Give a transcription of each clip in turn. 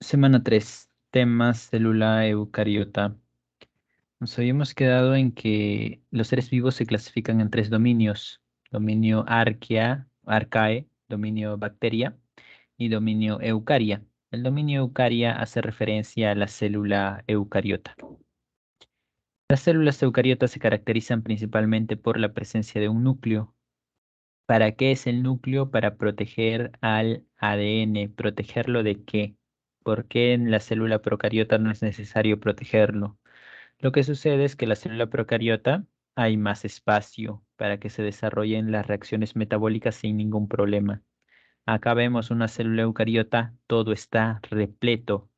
Semana 3, tema célula eucariota. Nos habíamos quedado en que los seres vivos se clasifican en tres dominios: dominio arcae, dominio bacteria y dominio eucaria. El dominio eucaria hace referencia a la célula eucariota. Las células eucariotas se caracterizan principalmente por la presencia de un núcleo. ¿Para qué es el núcleo? Para proteger al ADN. ¿Protegerlo de qué? ¿Por qué en la célula procariota no es necesario protegerlo? Lo que sucede es que la célula procariota hay más espacio para que se desarrollen las reacciones metabólicas sin ningún problema. Acá vemos una célula eucariota, todo está repleto.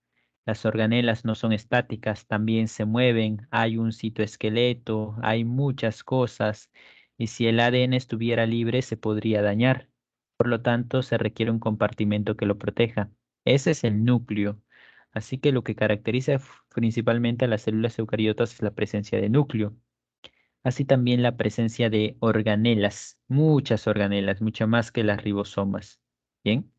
Las organelas no son estáticas, también se mueven, hay un citoesqueleto, hay muchas cosas, y si el ADN estuviera libre se podría dañar. Por lo tanto, se requiere un compartimento que lo proteja. Ese es el núcleo. Así que lo que caracteriza principalmente a las células eucariotas es la presencia de núcleo. Así también la presencia de organelas, muchas organelas, mucho más que las ribosomas. Bien,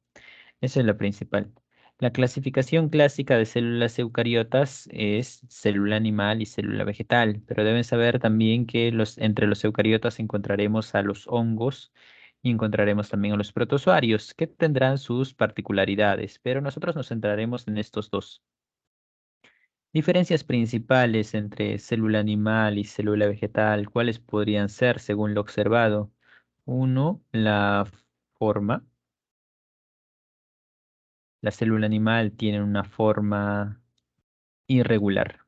eso es lo principal. La clasificación clásica de células eucariotas es célula animal y célula vegetal, pero deben saber también que entre los eucariotas encontraremos a los hongos y encontraremos también a los protozoarios, que tendrán sus particularidades, pero nosotros nos centraremos en estos dos. Diferencias principales entre célula animal y célula vegetal, ¿cuáles podrían ser según lo observado? Uno, la forma. La célula animal tiene una forma irregular.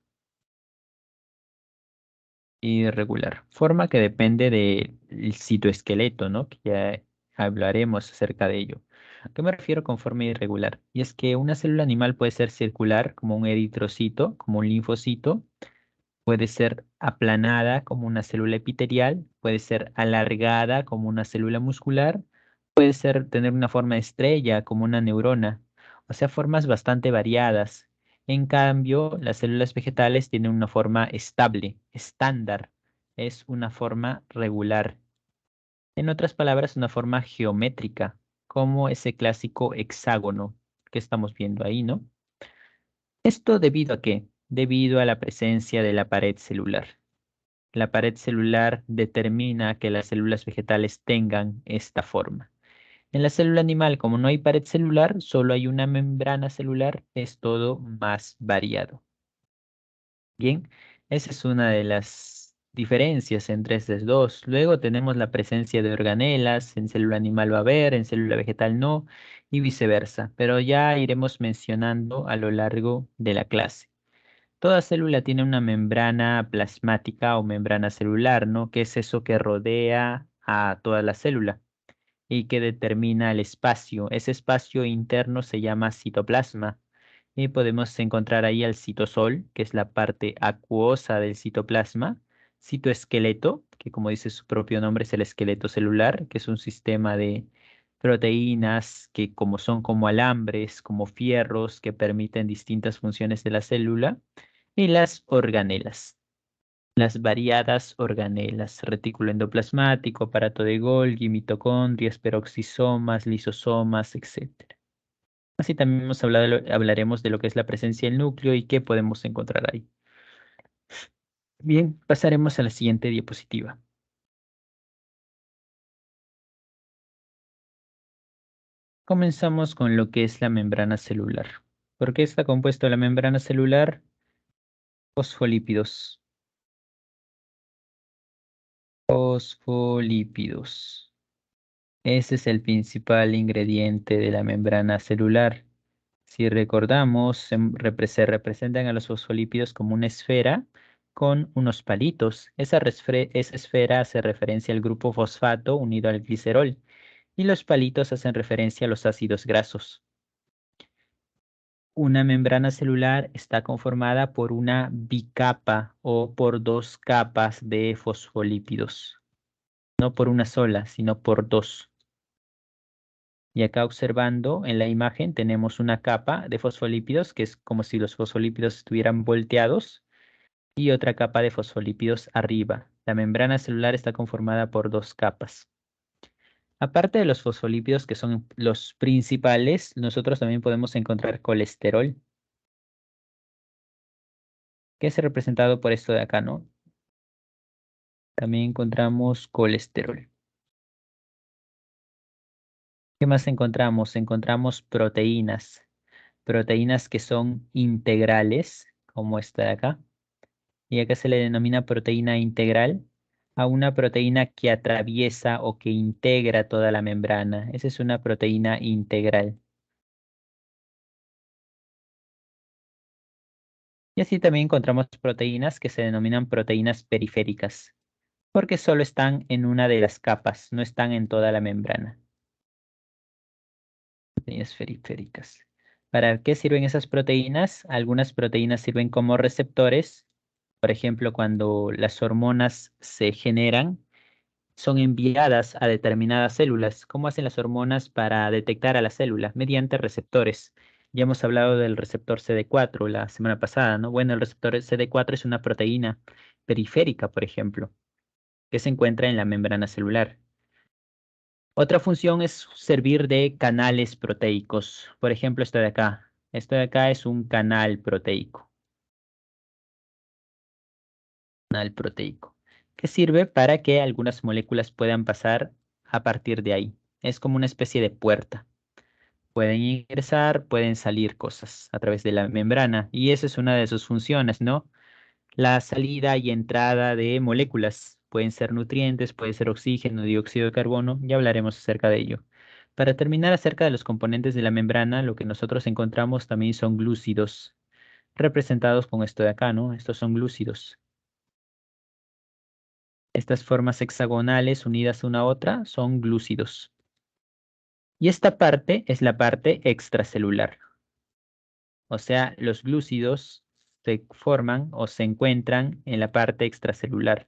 Irregular. Forma que depende del citoesqueleto, ¿no? Que ya hablaremos acerca de ello. ¿A qué me refiero con forma irregular? Y es que una célula animal puede ser circular, como un eritrocito, como un linfocito. Puede ser aplanada como una célula epitelial, puede ser alargada como una célula muscular, puede ser tener una forma de estrella como una neurona, o sea, formas bastante variadas. En cambio, las células vegetales tienen una forma estable, estándar, es una forma regular. En otras palabras, una forma geométrica, como ese clásico hexágono que estamos viendo ahí, ¿no? ¿Esto debido a qué? Debido a la presencia de la pared celular. La pared celular determina que las células vegetales tengan esta forma. En la célula animal, como no hay pared celular, solo hay una membrana celular, es todo más variado. Bien, esa es una de las diferencias entre estos dos. Luego tenemos la presencia de organelas, en célula animal va a haber, en célula vegetal no, y viceversa, pero ya iremos mencionando a lo largo de la clase. Toda célula tiene una membrana plasmática o membrana celular, ¿no? Que es eso que rodea a toda la célula y que determina el espacio. Ese espacio interno se llama citoplasma y podemos encontrar ahí el citosol, que es la parte acuosa del citoplasma, citoesqueleto, que como dice su propio nombre es el esqueleto celular, que es un sistema de proteínas que como son como alambres, como fierros que permiten distintas funciones de la célula, y las organelas. Las variadas organelas, retículo endoplasmático, aparato de Golgi, mitocondrias, peroxisomas, lisosomas, etc. Así también hablaremos de lo que es la presencia del núcleo y qué podemos encontrar ahí. Bien, pasaremos a la siguiente diapositiva. Comenzamos con lo que es la membrana celular. ¿Por qué está compuesta la membrana celular? Fosfolípidos. Fosfolípidos. Ese es el principal ingrediente de la membrana celular. Si recordamos, se representan a los fosfolípidos como una esfera con unos palitos. Esa esfera hace referencia al grupo fosfato unido al glicerol y los palitos hacen referencia a los ácidos grasos. Una membrana celular está conformada por una bicapa o por dos capas de fosfolípidos. No por una sola, sino por dos. Y acá observando en la imagen tenemos una capa de fosfolípidos que es como si los fosfolípidos estuvieran volteados y otra capa de fosfolípidos arriba. La membrana celular está conformada por dos capas. Aparte de los fosfolípidos que son los principales, nosotros también podemos encontrar colesterol. que es representado por esto de acá, ¿no? También encontramos colesterol. ¿Qué más encontramos? Encontramos proteínas. Proteínas que son integrales, como esta de acá. Y acá se le denomina proteína integral a una proteína que atraviesa o que integra toda la membrana. Esa es una proteína integral. Y así también encontramos proteínas que se denominan proteínas periféricas, porque solo están en una de las capas, no están en toda la membrana. Proteínas periféricas. ¿Para qué sirven esas proteínas? Algunas proteínas sirven como receptores. Por ejemplo, cuando las hormonas se generan, son enviadas a determinadas células. ¿Cómo hacen las hormonas para detectar a la célula? Mediante receptores. Ya hemos hablado del receptor CD4 la semana pasada, ¿no? Bueno, el receptor CD4 es una proteína periférica, por ejemplo, que se encuentra en la membrana celular. Otra función es servir de canales proteicos. Por ejemplo, esto de acá. Esto de acá es un canal proteico. Canal proteico. Que sirve para que algunas moléculas puedan pasar a partir de ahí. Es como una especie de puerta. Pueden ingresar, pueden salir cosas a través de la membrana. Y esa es una de sus funciones, ¿no? La salida y entrada de moléculas. Pueden ser nutrientes, puede ser oxígeno, dióxido de carbono. Ya hablaremos acerca de ello. Para terminar acerca de los componentes de la membrana, lo que nosotros encontramos también son glúcidos, representados con esto de acá, ¿no? Estos son glúcidos. Estas formas hexagonales unidas una a otra son glúcidos. Y esta parte es la parte extracelular. O sea, los glúcidos se forman o se encuentran en la parte extracelular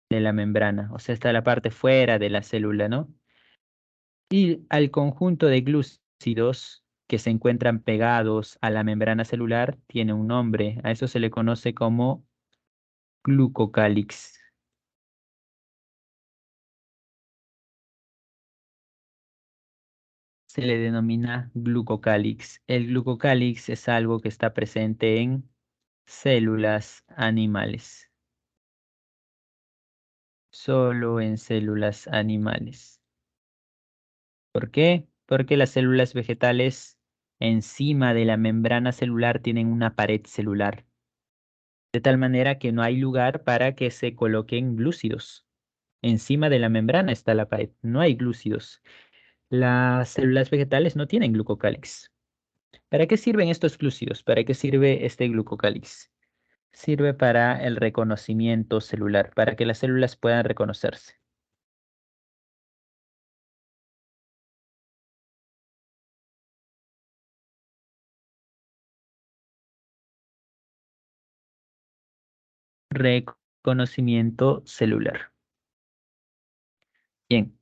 de la membrana. O sea, está la parte fuera de la célula, ¿no? Y al conjunto de glúcidos que se encuentran pegados a la membrana celular tiene un nombre. A eso se le conoce como glucocálix. Se le denomina glucocálix. El glucocálix es algo que está presente en células animales, solo en células animales. ¿Por qué? Porque las células vegetales encima de la membrana celular tienen una pared celular, de tal manera que no hay lugar para que se coloquen glúcidos. Encima de la membrana está la pared, no hay glúcidos. Las células vegetales no tienen glucocálix. ¿Para qué sirven estos glúcidos? ¿Para qué sirve este glucocálix? Sirve para el reconocimiento celular, para que las células puedan reconocerse. Reconocimiento celular. Bien,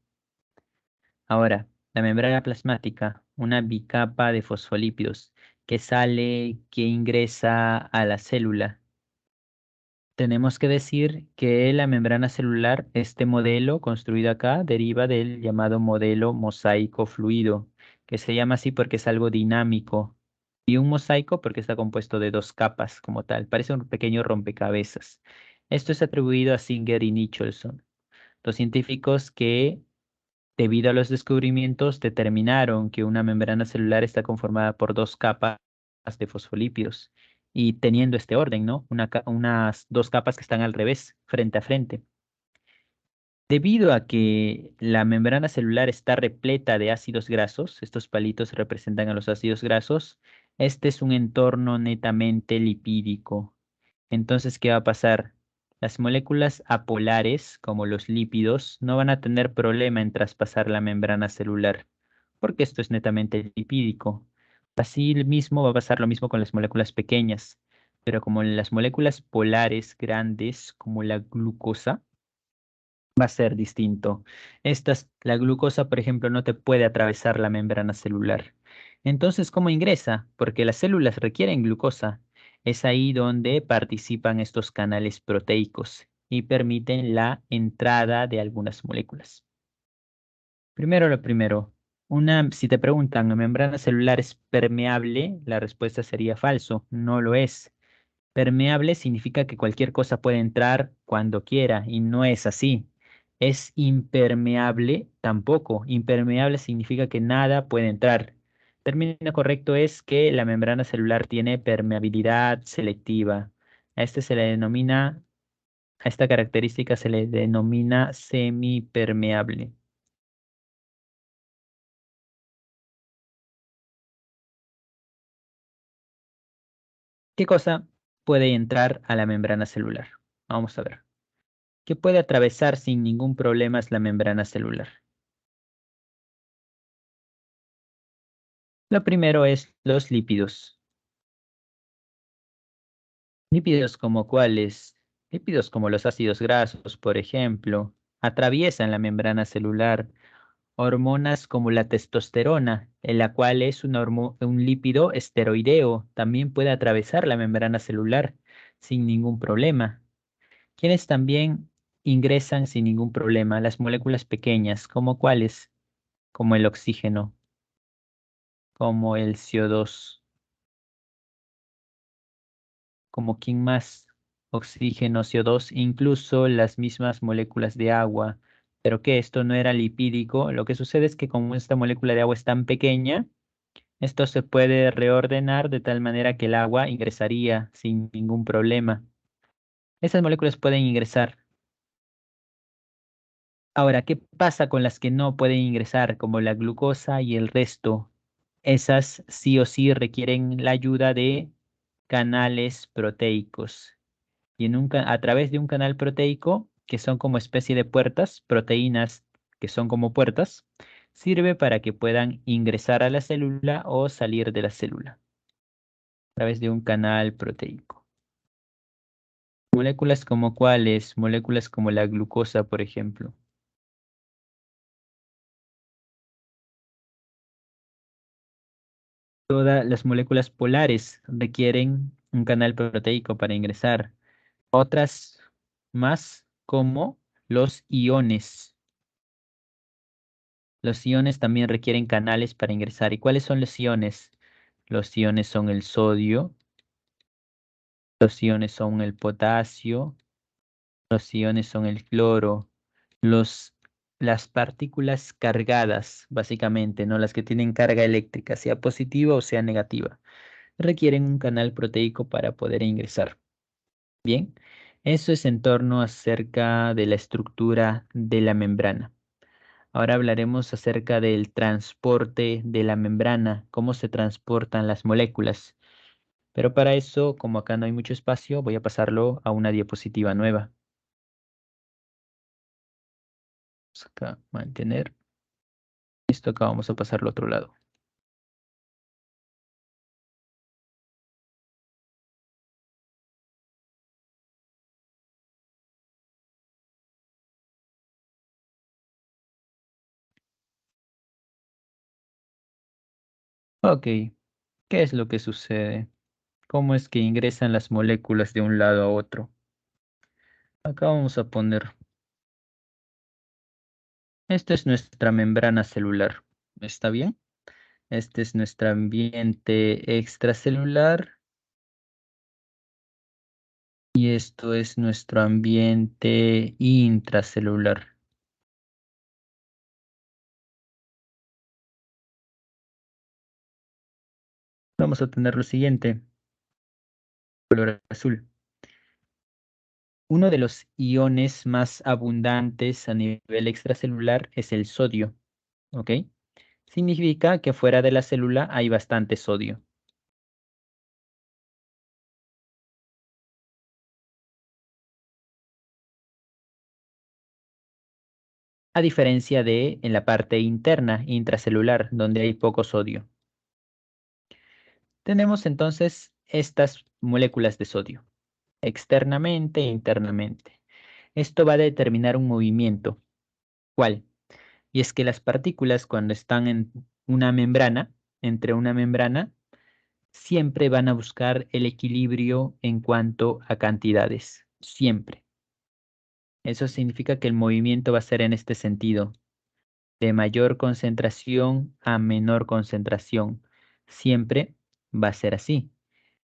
ahora, la membrana plasmática, una bicapa de fosfolípidos que sale, que ingresa a la célula. Tenemos que decir que la membrana celular, este modelo construido acá, deriva del llamado modelo mosaico fluido, que se llama así porque es algo dinámico. Y un mosaico porque está compuesto de dos capas como tal. Parece un pequeño rompecabezas. Esto es atribuido a Singer y Nicholson, los científicos que, debido a los descubrimientos, determinaron que una membrana celular está conformada por dos capas de fosfolípidos y teniendo este orden, ¿no? Unas dos capas que están al revés, frente a frente. Debido a que la membrana celular está repleta de ácidos grasos, estos palitos representan a los ácidos grasos, este es un entorno netamente lipídico. Entonces, ¿qué va a pasar? Las moléculas apolares, como los lípidos, no van a tener problema en traspasar la membrana celular, porque esto es netamente lipídico. Así mismo va a pasar lo mismo con las moléculas pequeñas, pero como las moléculas polares grandes, como la glucosa, va a ser distinto. La glucosa, por ejemplo, no te puede atravesar la membrana celular. Entonces, ¿cómo ingresa? Porque las células requieren glucosa. Es ahí donde participan estos canales proteicos y permiten la entrada de algunas moléculas. Primero lo primero, si te preguntan, ¿la membrana celular es permeable? La respuesta sería falso, no lo es. Permeable significa que cualquier cosa puede entrar cuando quiera y no es así. Es impermeable tampoco. Impermeable significa que nada puede entrar. El término correcto es que la membrana celular tiene permeabilidad selectiva. A este se le denomina, a esta característica se le denomina semipermeable. ¿Qué cosa puede entrar a la membrana celular? Vamos a ver. ¿Qué puede atravesar sin ningún problema la membrana celular? Lo primero es los lípidos. Lípidos como cuáles, lípidos como los ácidos grasos, por ejemplo, atraviesan la membrana celular. Hormonas como la testosterona, en la cual es un lípido esteroideo, también puede atravesar la membrana celular sin ningún problema. Quienes también ingresan sin ningún problema las moléculas pequeñas, como cuáles, como el oxígeno, como el CO2, como quién más, oxígeno, CO2, incluso las mismas moléculas de agua. Pero que esto no era lipídico, lo que sucede es que como esta molécula de agua es tan pequeña, esto se puede reordenar de tal manera que el agua ingresaría sin ningún problema. Esas moléculas pueden ingresar. Ahora, ¿qué pasa con las que no pueden ingresar, como la glucosa y el resto? Esas sí o sí requieren la ayuda de canales proteicos. Y a través de un canal proteico, que son como especie de puertas, proteínas que son como puertas, sirve para que puedan ingresar a la célula o salir de la célula a través de un canal proteico. Moléculas como cuáles, moléculas como la glucosa, por ejemplo. Todas las moléculas polares requieren un canal proteico para ingresar. Otras más como los iones. Los iones también requieren canales para ingresar. ¿Y cuáles son los iones? Los iones son el sodio, los iones son el potasio, los iones son el cloro, los, las partículas cargadas, básicamente, ¿no? Las que tienen carga eléctrica, sea positiva o sea negativa, requieren un canal proteico para poder ingresar. Bien, eso es en torno acerca de la estructura de la membrana. Ahora hablaremos acerca del transporte de la membrana, cómo se transportan las moléculas. Pero para eso, como acá no hay mucho espacio, voy a pasarlo a una diapositiva nueva. Vamos acá, mantener. Esto acá vamos a pasarlo a otro lado. Ok, ¿qué es lo que sucede? ¿Cómo es que ingresan las moléculas de un lado a otro? Acá vamos a poner, esta es nuestra membrana celular. ¿Está bien? Este es nuestro ambiente extracelular y esto es nuestro ambiente intracelular. Vamos a tener lo siguiente, color azul. Uno de los iones más abundantes a nivel extracelular es el sodio, ¿ok? Significa que fuera de la célula hay bastante sodio. A diferencia de en la parte interna, intracelular, donde hay poco sodio. Tenemos entonces estas moléculas de sodio, externamente e internamente. Esto va a determinar un movimiento. ¿Cuál? Y es que las partículas cuando están en una membrana, entre una membrana, siempre van a buscar el equilibrio en cuanto a cantidades. Siempre. Eso significa que el movimiento va a ser en este sentido, de mayor concentración a menor concentración. Siempre va a ser así.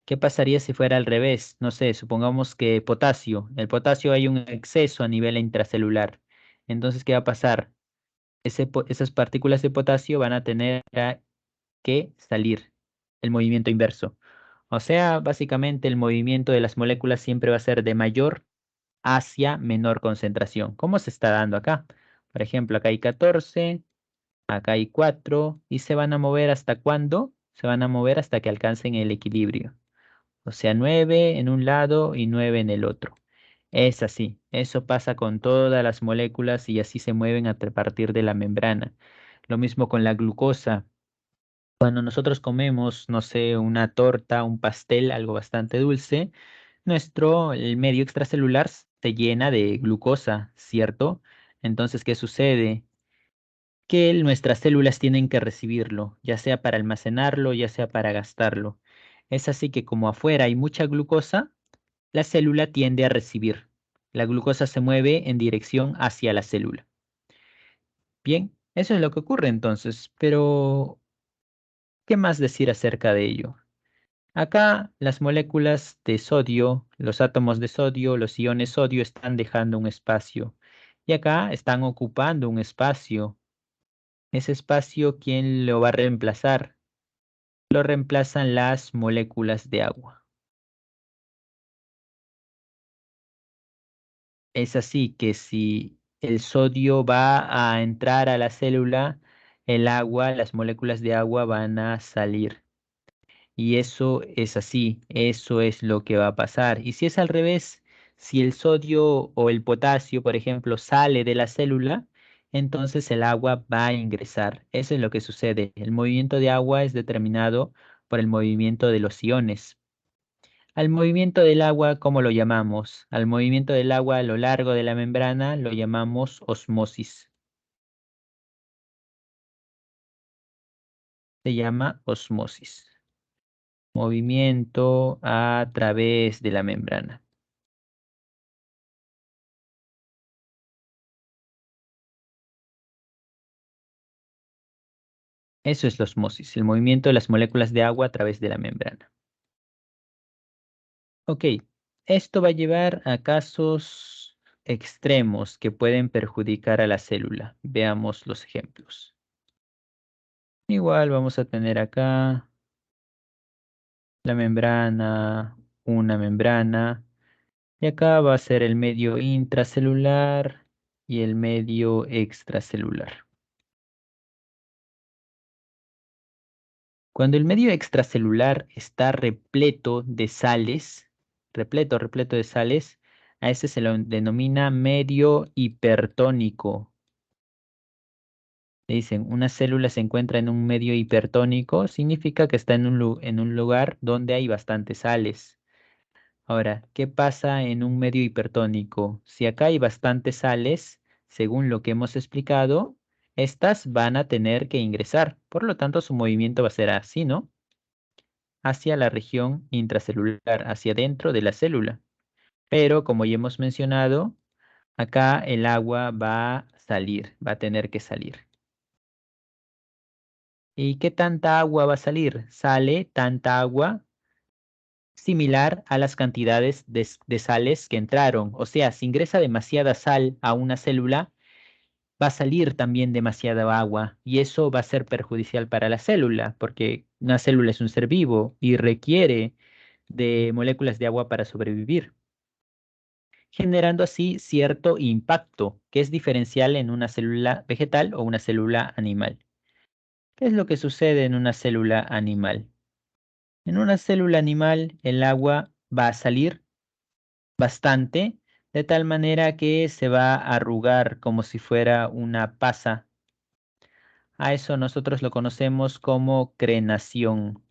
¿Qué pasaría si fuera al revés? No sé, supongamos que potasio, el potasio hay un exceso a nivel intracelular. Entonces, ¿qué va a pasar? Esas partículas de potasio van a tener que salir, el movimiento inverso. O sea, básicamente el movimiento de las moléculas siempre va a ser de mayor hacia menor concentración. ¿Cómo se está dando acá? Por ejemplo, acá hay 14, acá hay 4 y se van a mover ¿hasta cuándo? Se van a mover hasta que alcancen el equilibrio. O sea, 9 en un lado y 9 en el otro. Es así, eso pasa con todas las moléculas y así se mueven a partir de la membrana. Lo mismo con la glucosa. Cuando nosotros comemos, no sé, una torta, un pastel, algo bastante dulce, el medio extracelular se llena de glucosa, ¿cierto? Entonces, ¿qué sucede? Que nuestras células tienen que recibirlo, ya sea para almacenarlo, ya sea para gastarlo. Es así que como afuera hay mucha glucosa, la célula tiende a recibir. La glucosa se mueve en dirección hacia la célula. Bien, eso es lo que ocurre entonces, pero ¿qué más decir acerca de ello? Acá las moléculas de sodio, los átomos de sodio, los iones sodio están dejando un espacio y acá están ocupando un espacio. Ese espacio, ¿quién lo va a reemplazar? Lo reemplazan las moléculas de agua. Es así que si el sodio va a entrar a la célula, el agua, las moléculas de agua van a salir. Y eso es así, eso es lo que va a pasar. Y si es al revés, si el sodio o el potasio, por ejemplo, sale de la célula, entonces el agua va a ingresar. Eso es lo que sucede. El movimiento de agua es determinado por el movimiento de los iones. Al movimiento del agua, ¿cómo lo llamamos? Al movimiento del agua a lo largo de la membrana lo llamamos osmosis. Se llama osmosis. Movimiento a través de la membrana. Eso es la osmosis, el movimiento de las moléculas de agua a través de la membrana. Ok, esto va a llevar a casos extremos que pueden perjudicar a la célula. Veamos los ejemplos. Igual vamos a tener acá la membrana, una membrana, y acá va a ser el medio intracelular y el medio extracelular. Cuando el medio extracelular está repleto de sales, repleto de sales, a ese se lo denomina medio hipertónico. Le dicen, una célula se encuentra en un medio hipertónico, significa que está en un lugar donde hay bastantes sales. Ahora, ¿qué pasa en un medio hipertónico? Si acá hay bastantes sales, según lo que hemos explicado, estas van a tener que ingresar. Por lo tanto, su movimiento va a ser así, ¿no? Hacia la región intracelular, hacia dentro de la célula. Pero como ya hemos mencionado, acá el agua va a salir, va a tener que salir. ¿Y qué tanta agua va a salir? Sale tanta agua similar a las cantidades de sales que entraron. O sea, si ingresa demasiada sal a una célula, va a salir también demasiada agua y eso va a ser perjudicial para la célula, porque una célula es un ser vivo y requiere de moléculas de agua para sobrevivir, generando así cierto impacto que es diferencial en una célula vegetal o una célula animal. ¿Qué es lo que sucede en una célula animal? En una célula animal el agua va a salir bastante, de tal manera que se va a arrugar como si fuera una pasa. A eso nosotros lo conocemos como crenación.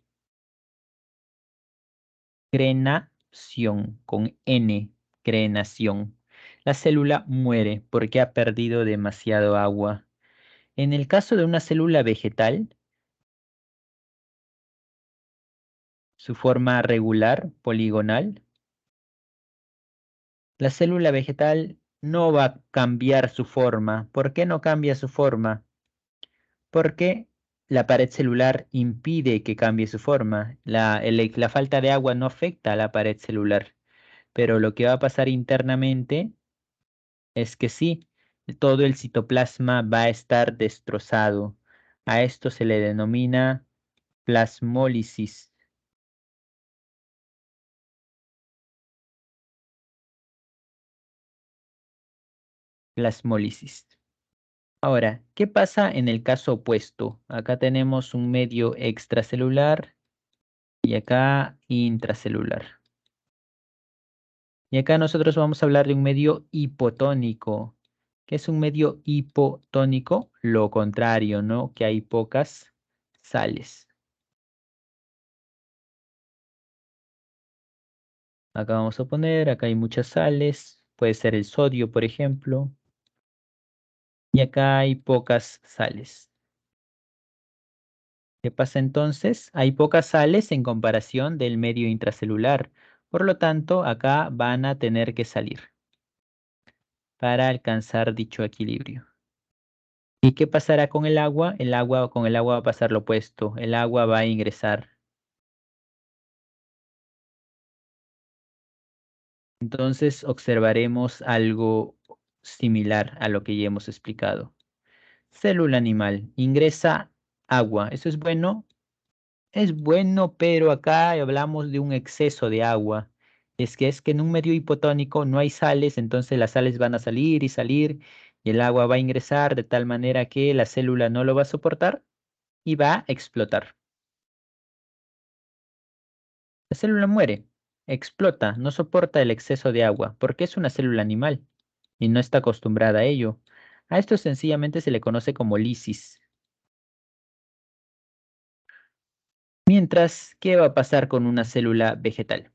Crenación, con N, crenación. La célula muere porque ha perdido demasiado agua. En el caso de una célula vegetal, su forma regular, poligonal, la célula vegetal no va a cambiar su forma. ¿Por qué no cambia su forma? Porque la pared celular impide que cambie su forma. La falta de agua no afecta a la pared celular, pero lo que va a pasar internamente es que sí, todo el citoplasma va a estar destrozado. A esto se le denomina plasmólisis. Plasmólisis. Ahora, ¿qué pasa en el caso opuesto? Acá tenemos un medio extracelular y acá intracelular. Y acá nosotros vamos a hablar de un medio hipotónico. ¿Qué es un medio hipotónico? Lo contrario, ¿no? Que hay pocas sales. Acá vamos a poner, acá hay muchas sales. Puede ser el sodio, por ejemplo. Y acá hay pocas sales. ¿Qué pasa entonces? Hay pocas sales en comparación del medio intracelular. Por lo tanto, acá van a tener que salir para alcanzar dicho equilibrio. ¿Y qué pasará con el agua? Con el agua va a pasar lo opuesto. El agua va a ingresar. Entonces observaremos algo similar a lo que ya hemos explicado. Célula animal ingresa agua. ¿Eso es bueno? Es bueno, pero acá hablamos de un exceso de agua. Es que en un medio hipotónico no hay sales, entonces las sales van a salir y salir y el agua va a ingresar de tal manera que la célula no lo va a soportar y va a explotar. La célula muere, explota, no soporta el exceso de agua porque es una célula animal y no está acostumbrada a ello. A esto sencillamente se le conoce como lisis. Mientras, ¿qué va a pasar con una célula vegetal?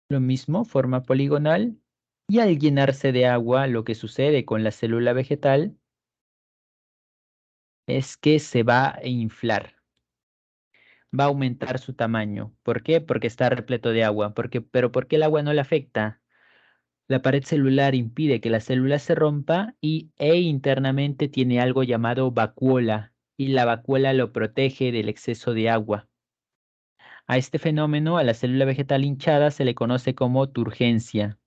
Lo mismo, forma poligonal, y al llenarse de agua, lo que sucede con la célula vegetal es que se va a inflar, va a aumentar su tamaño. ¿Por qué? Porque está repleto de agua. Pero ¿por qué el agua no le afecta? La pared celular impide que la célula se rompa e internamente tiene algo llamado vacuola, y la vacuola lo protege del exceso de agua. A este fenómeno, a la célula vegetal hinchada, se le conoce como turgencia.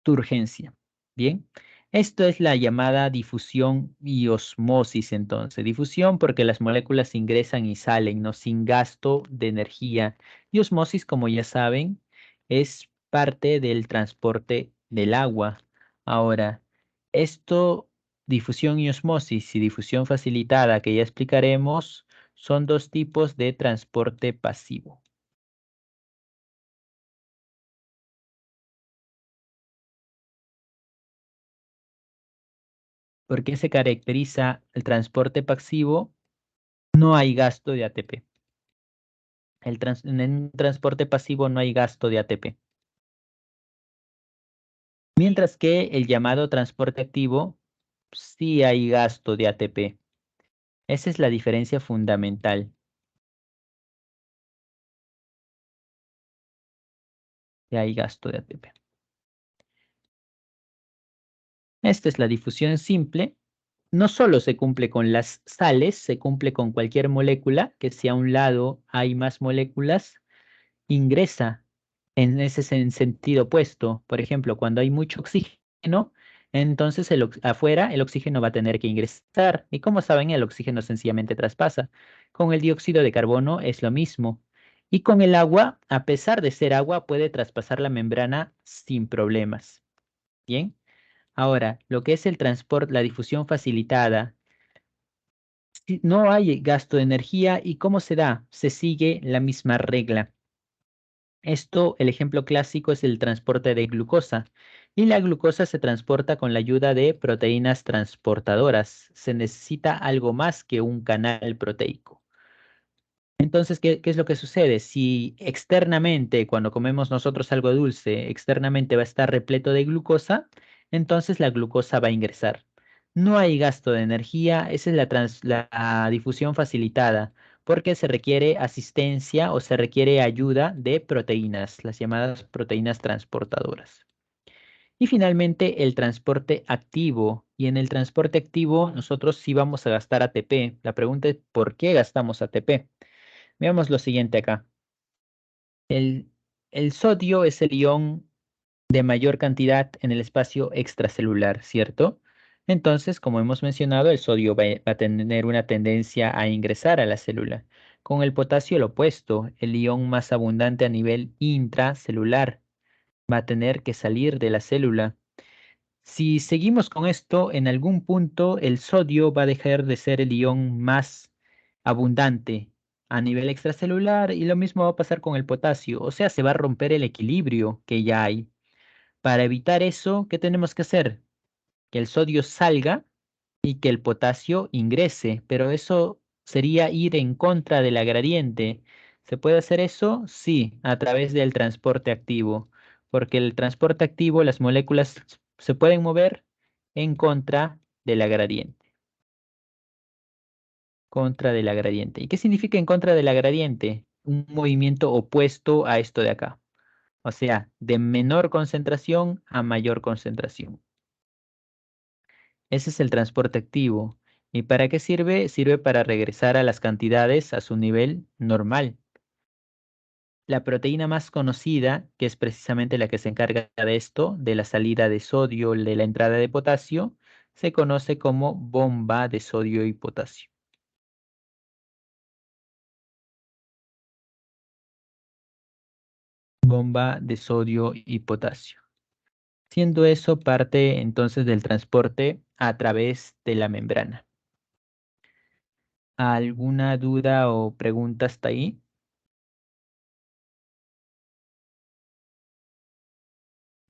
Turgencia. Bien, esto es la llamada difusión y osmosis entonces. Difusión porque las moléculas ingresan y salen, no sin gasto de energía. Y osmosis, como ya saben, es parte del transporte del agua. Ahora, esto, difusión y osmosis y difusión facilitada que ya explicaremos, son dos tipos de transporte pasivo. ¿Por qué se caracteriza el transporte pasivo? No hay gasto de ATP. En un transporte pasivo no hay gasto de ATP. Mientras que el llamado transporte activo sí hay gasto de ATP. Esa es la diferencia fundamental. Que hay gasto de ATP. Esta es la difusión simple. No solo se cumple con las sales, se cumple con cualquier molécula, que si a un lado hay más moléculas, ingresa en ese sentido opuesto. Por ejemplo, cuando hay mucho oxígeno, entonces afuera el oxígeno va a tener que ingresar. Y como saben, el oxígeno sencillamente traspasa. Con el dióxido de carbono es lo mismo. Y con el agua, a pesar de ser agua, puede traspasar la membrana sin problemas. Bien. Ahora, lo que es el transporte, la difusión facilitada, si no hay gasto de energía. ¿Y cómo se da? Se sigue la misma regla. Esto, el ejemplo clásico es el transporte de glucosa. Y la glucosa se transporta con la ayuda de proteínas transportadoras. Se necesita algo más que un canal proteico. Entonces, ¿qué es lo que sucede? Si externamente, cuando comemos nosotros algo dulce, externamente va a estar repleto de glucosa, entonces la glucosa va a ingresar. No hay gasto de energía, esa es la difusión facilitada. porque se requiere asistencia o se requiere ayuda de proteínas, las llamadas proteínas transportadoras. Y finalmente el transporte activo. Y en el transporte activo nosotros sí vamos a gastar ATP. La pregunta es, ¿por qué gastamos ATP? Veamos lo siguiente acá. El, el sodio es el ion de mayor cantidad en el espacio extracelular, ¿cierto? Entonces, como hemos mencionado, el sodio va a tener una tendencia a ingresar a la célula. Con el potasio, lo opuesto, el ion más abundante a nivel intracelular va a tener que salir de la célula. Si seguimos con esto, en algún punto el sodio va a dejar de ser el ion más abundante a nivel extracelular y lo mismo va a pasar con el potasio, o sea, se va a romper el equilibrio que ya hay. Para evitar eso, ¿qué tenemos que hacer? Que el sodio salga y que el potasio ingrese, pero eso sería ir en contra de la gradiente. ¿Se puede hacer eso? Sí, a través del transporte activo, porque el transporte activo, las moléculas se pueden mover en contra de la gradiente, contra de la gradiente. ¿Y qué significa en contra de la gradiente? Un movimiento opuesto a esto de acá, o sea, de menor concentración a mayor concentración. Ese es el transporte activo. ¿Y para qué sirve? Sirve para regresar a las cantidades a su nivel normal. La proteína más conocida, que es precisamente la que se encarga de esto, de la salida de sodio, de la entrada de potasio, se conoce como bomba de sodio y potasio. Bomba de sodio y potasio. Siendo eso parte entonces del transporte a través de la membrana. ¿Alguna duda o pregunta hasta ahí?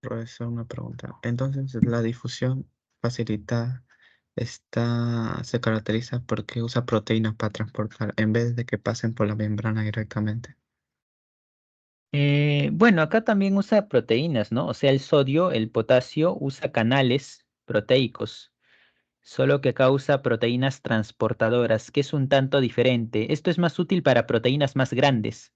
Profesor, una pregunta. Entonces, la difusión facilitada se caracteriza porque usa proteínas para transportar en vez de que pasen por la membrana directamente. Bueno, acá también usa proteínas, ¿no? O sea, el sodio, el potasio usa canales proteicos, solo que acá usa proteínas transportadoras, que es un tanto diferente. Esto es más útil para proteínas más grandes,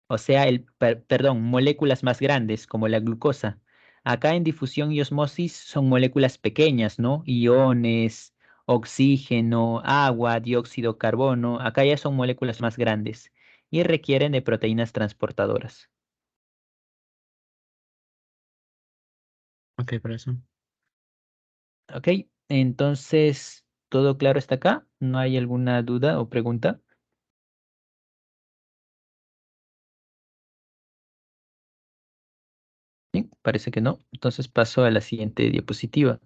o sea, perdón, moléculas más grandes, como la glucosa. Acá en difusión y osmosis son moléculas pequeñas, ¿no? Iones, oxígeno, agua, dióxido de carbono. Acá ya son moléculas más grandes y requieren de proteínas transportadoras. Ok, por eso. Ok, entonces, ¿todo claro está acá? ¿No hay alguna duda o pregunta? Sí, parece que no. Entonces paso a la siguiente diapositiva.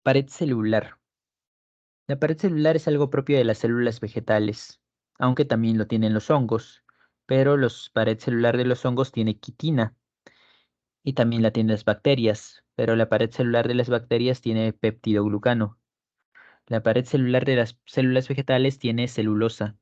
Pared celular. La pared celular es algo propio de las células vegetales, aunque también lo tienen los hongos, pero los pared celular de los hongos tiene quitina y también la tienen las bacterias, pero la pared celular de las bacterias tiene peptidoglucano. La pared celular de las células vegetales tiene celulosa.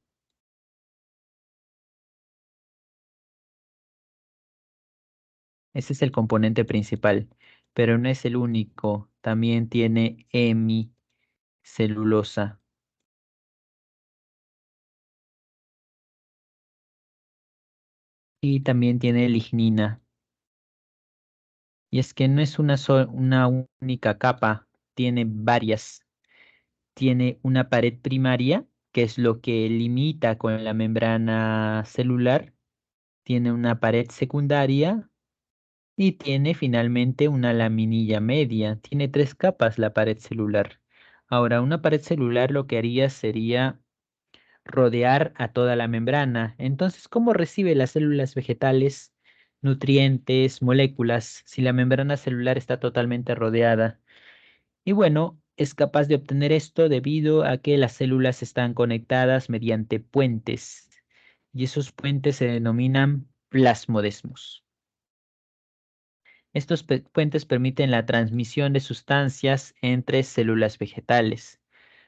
Ese es el componente principal, pero no es el único. También tiene hemicelulosa y también tiene lignina. Y es que no es una única capa, tiene varias. Tiene una pared primaria, que es lo que limita con la membrana celular. Tiene una pared secundaria y tiene finalmente una laminilla media. Tiene tres capas la pared celular. Ahora, una pared celular lo que haría sería rodear a toda la membrana. Entonces, ¿cómo recibe las células vegetales nutrientes, moléculas, si la membrana celular está totalmente rodeada? Y bueno, es capaz de obtener esto debido a que las células están conectadas mediante puentes, y esos puentes se denominan plasmodesmos. Estos puentes permiten la transmisión de sustancias entre células vegetales.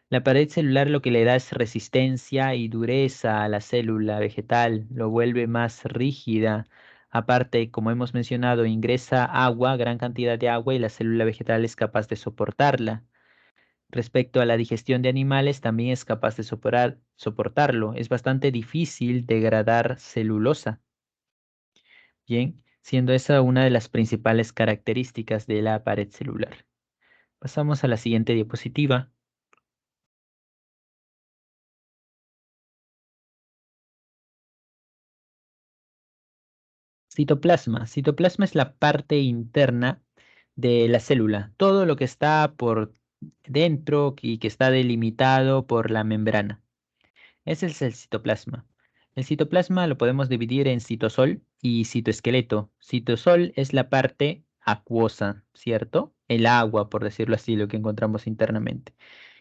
La pared celular lo que le da es resistencia y dureza a la célula vegetal, lo vuelve más rígida. Aparte, como hemos mencionado, ingresa agua, gran cantidad de agua, y la célula vegetal es capaz de soportarla. Respecto a la digestión de animales, también es capaz de soportarlo. Es bastante difícil degradar celulosa. Bien, siendo esa una de las principales características de la pared celular. Pasamos a la siguiente diapositiva. Citoplasma. Citoplasma es la parte interna de la célula. Todo lo que está por dentro y que está delimitado por la membrana. Ese es el citoplasma. El citoplasma lo podemos dividir en citosol y citoesqueleto. Citosol es la parte acuosa, ¿cierto? El agua, por decirlo así, lo que encontramos internamente.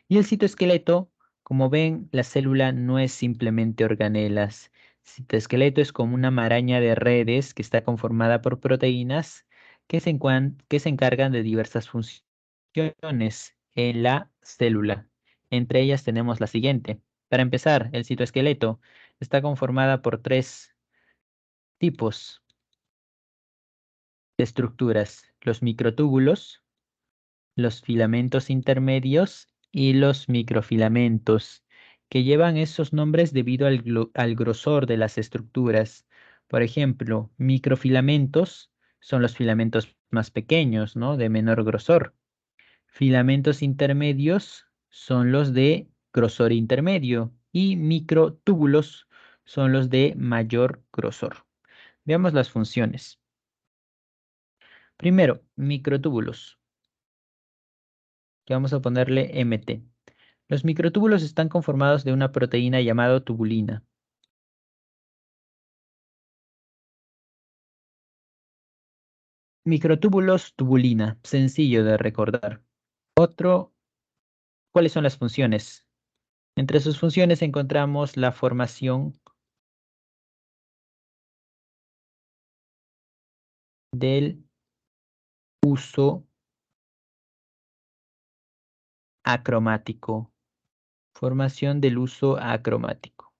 Y el citoesqueleto, como ven, la célula no es simplemente organelas. Citoesqueleto es como una maraña de redes que está conformada por proteínas que se encargan de diversas funciones en la célula. Entre ellas tenemos la siguiente. Para empezar, el citoesqueleto está conformada por tres tipos de estructuras: los microtúbulos, los filamentos intermedios y los microfilamentos, que llevan esos nombres debido al grosor de las estructuras. Por ejemplo, microfilamentos son los filamentos más pequeños, ¿no? De menor grosor. Filamentos intermedios son los de grosor intermedio y microtúbulos son los de mayor grosor. Veamos las funciones. Primero, microtúbulos, que vamos a ponerle MT. Los microtúbulos están conformados de una proteína llamada tubulina. Microtúbulos, tubulina, sencillo de recordar. Otro, ¿cuáles son las funciones? Entre sus funciones encontramos la formación del uso acromático. Formación del uso acromático.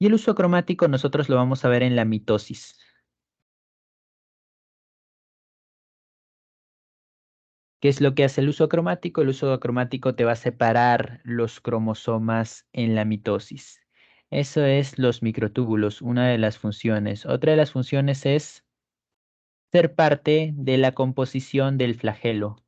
Y el uso acromático nosotros lo vamos a ver en la mitosis. ¿Qué es lo que hace el uso acromático? El uso acromático te va a separar los cromosomas en la mitosis. Eso es los microtúbulos, una de las funciones. Otra de las funciones es ser parte de la composición del flagelo.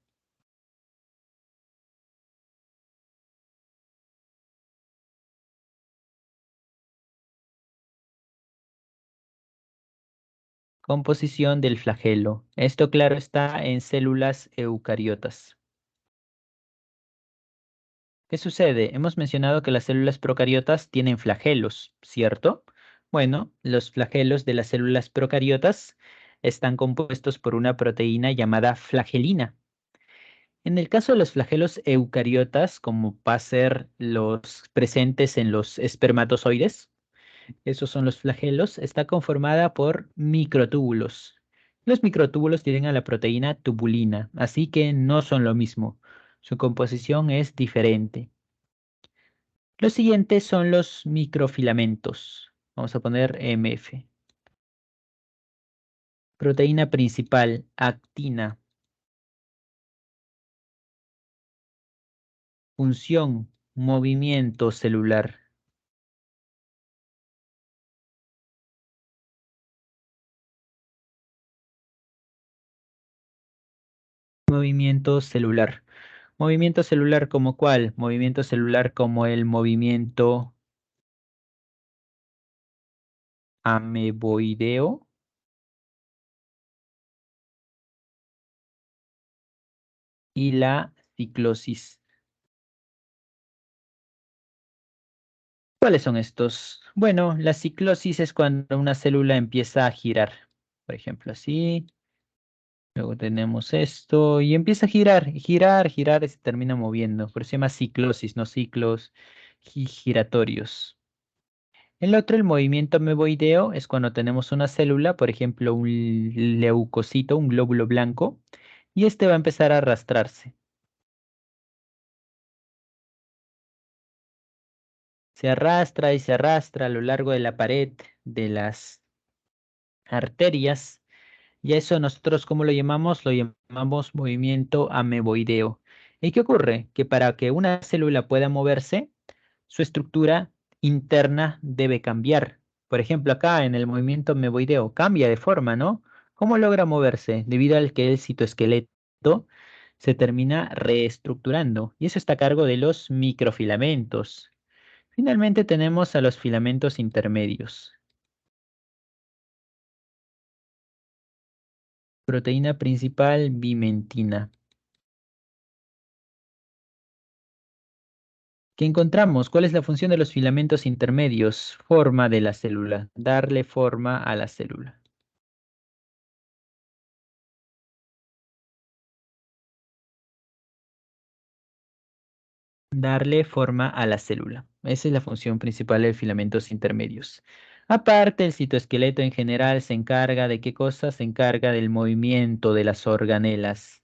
Composición del flagelo. Esto, claro, está en células eucariotas. ¿Qué sucede? Hemos mencionado que las células procariotas tienen flagelos, ¿cierto? Bueno, los flagelos de las células procariotas están compuestos por una proteína llamada flagelina. En el caso de los flagelos eucariotas, como va a ser los presentes en los espermatozoides, esos son los flagelos, está conformada por microtúbulos. Los microtúbulos tienen a la proteína tubulina, así que no son lo mismo. Su composición es diferente. Los siguientes son los microfilamentos. Vamos a poner MF. Proteína principal, actina. Función, movimiento celular. Movimiento celular. Movimiento celular como cuál? Movimiento celular como el movimiento ameboideo y la ciclosis. ¿Cuáles son estos? Bueno, la ciclosis es cuando una célula empieza a girar. Por ejemplo, así. Luego tenemos esto y empieza a girar, girar, girar y se termina moviendo. Por eso se llama ciclosis, no ciclos giratorios. El otro, el movimiento ameboideo, es cuando tenemos una célula, por ejemplo, un leucocito, un glóbulo blanco, y este va a empezar a arrastrarse. Se arrastra y se arrastra a lo largo de la pared de las arterias Y a eso nosotros, ¿cómo lo llamamos? Lo llamamos movimiento ameboideo. ¿Y qué ocurre? Que para que una célula pueda moverse, su estructura interna debe cambiar. Por ejemplo, acá en el movimiento ameboideo cambia de forma, ¿no? ¿Cómo logra moverse? Debido al que el citoesqueleto se termina reestructurando. Y eso está a cargo de los microfilamentos. Finalmente tenemos a los filamentos intermedios. Proteína principal bimentina. ¿Qué encontramos? ¿Cuál es la función de los filamentos intermedios? Forma de la célula. Darle forma a la célula. Darle forma a la célula. Esa es la función principal de filamentos intermedios. Aparte, el citoesqueleto en general se encarga de qué cosa? Se encarga del movimiento de las organelas.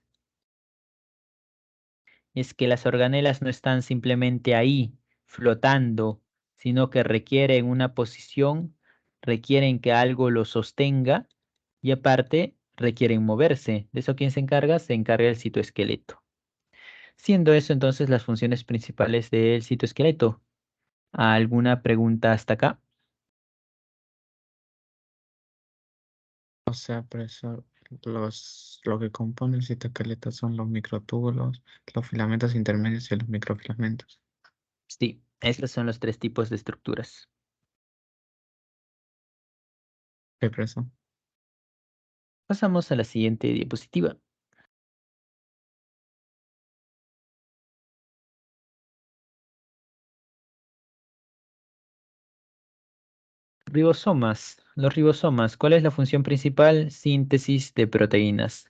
Es que las organelas no están simplemente ahí, flotando, sino que requieren una posición, requieren que algo lo sostenga y aparte requieren moverse. ¿De eso quién se encarga? Se encarga el citoesqueleto. Siendo eso entonces las funciones principales del citoesqueleto. ¿Alguna pregunta hasta acá? O sea, profesor, lo que compone el citoesqueleto son los microtúbulos, los filamentos intermedios y los microfilamentos. Sí, estos son los tres tipos de estructuras. ¿Qué, profesor? Pasamos a la siguiente diapositiva. Ribosomas. Los ribosomas, ¿cuál es la función principal? Síntesis de proteínas.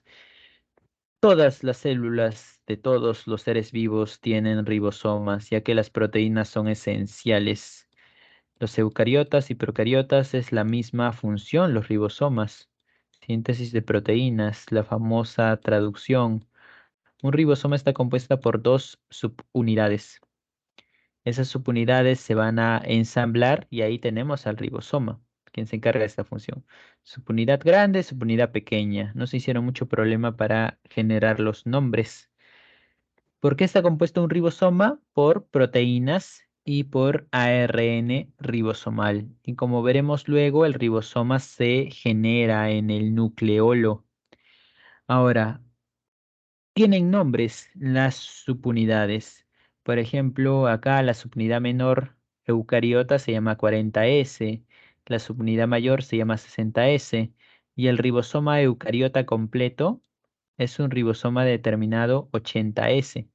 Todas las células de todos los seres vivos tienen ribosomas, ya que las proteínas son esenciales. Los eucariotas y procariotas es la misma función, los ribosomas. Síntesis de proteínas, la famosa traducción. Un ribosoma está compuesta por dos subunidades. Esas subunidades se van a ensamblar y ahí tenemos al ribosoma, quien se encarga de esta función. Subunidad grande, subunidad pequeña. No se hicieron mucho problema para generar los nombres. ¿Por qué está compuesto un ribosoma? Por proteínas y por ARN ribosomal. Y como veremos luego, el ribosoma se genera en el nucleolo. Ahora, tienen nombres las subunidades. Por ejemplo, acá la subunidad menor eucariota se llama 40S, la subunidad mayor se llama 60S y el ribosoma eucariota completo es un ribosoma determinado 80S.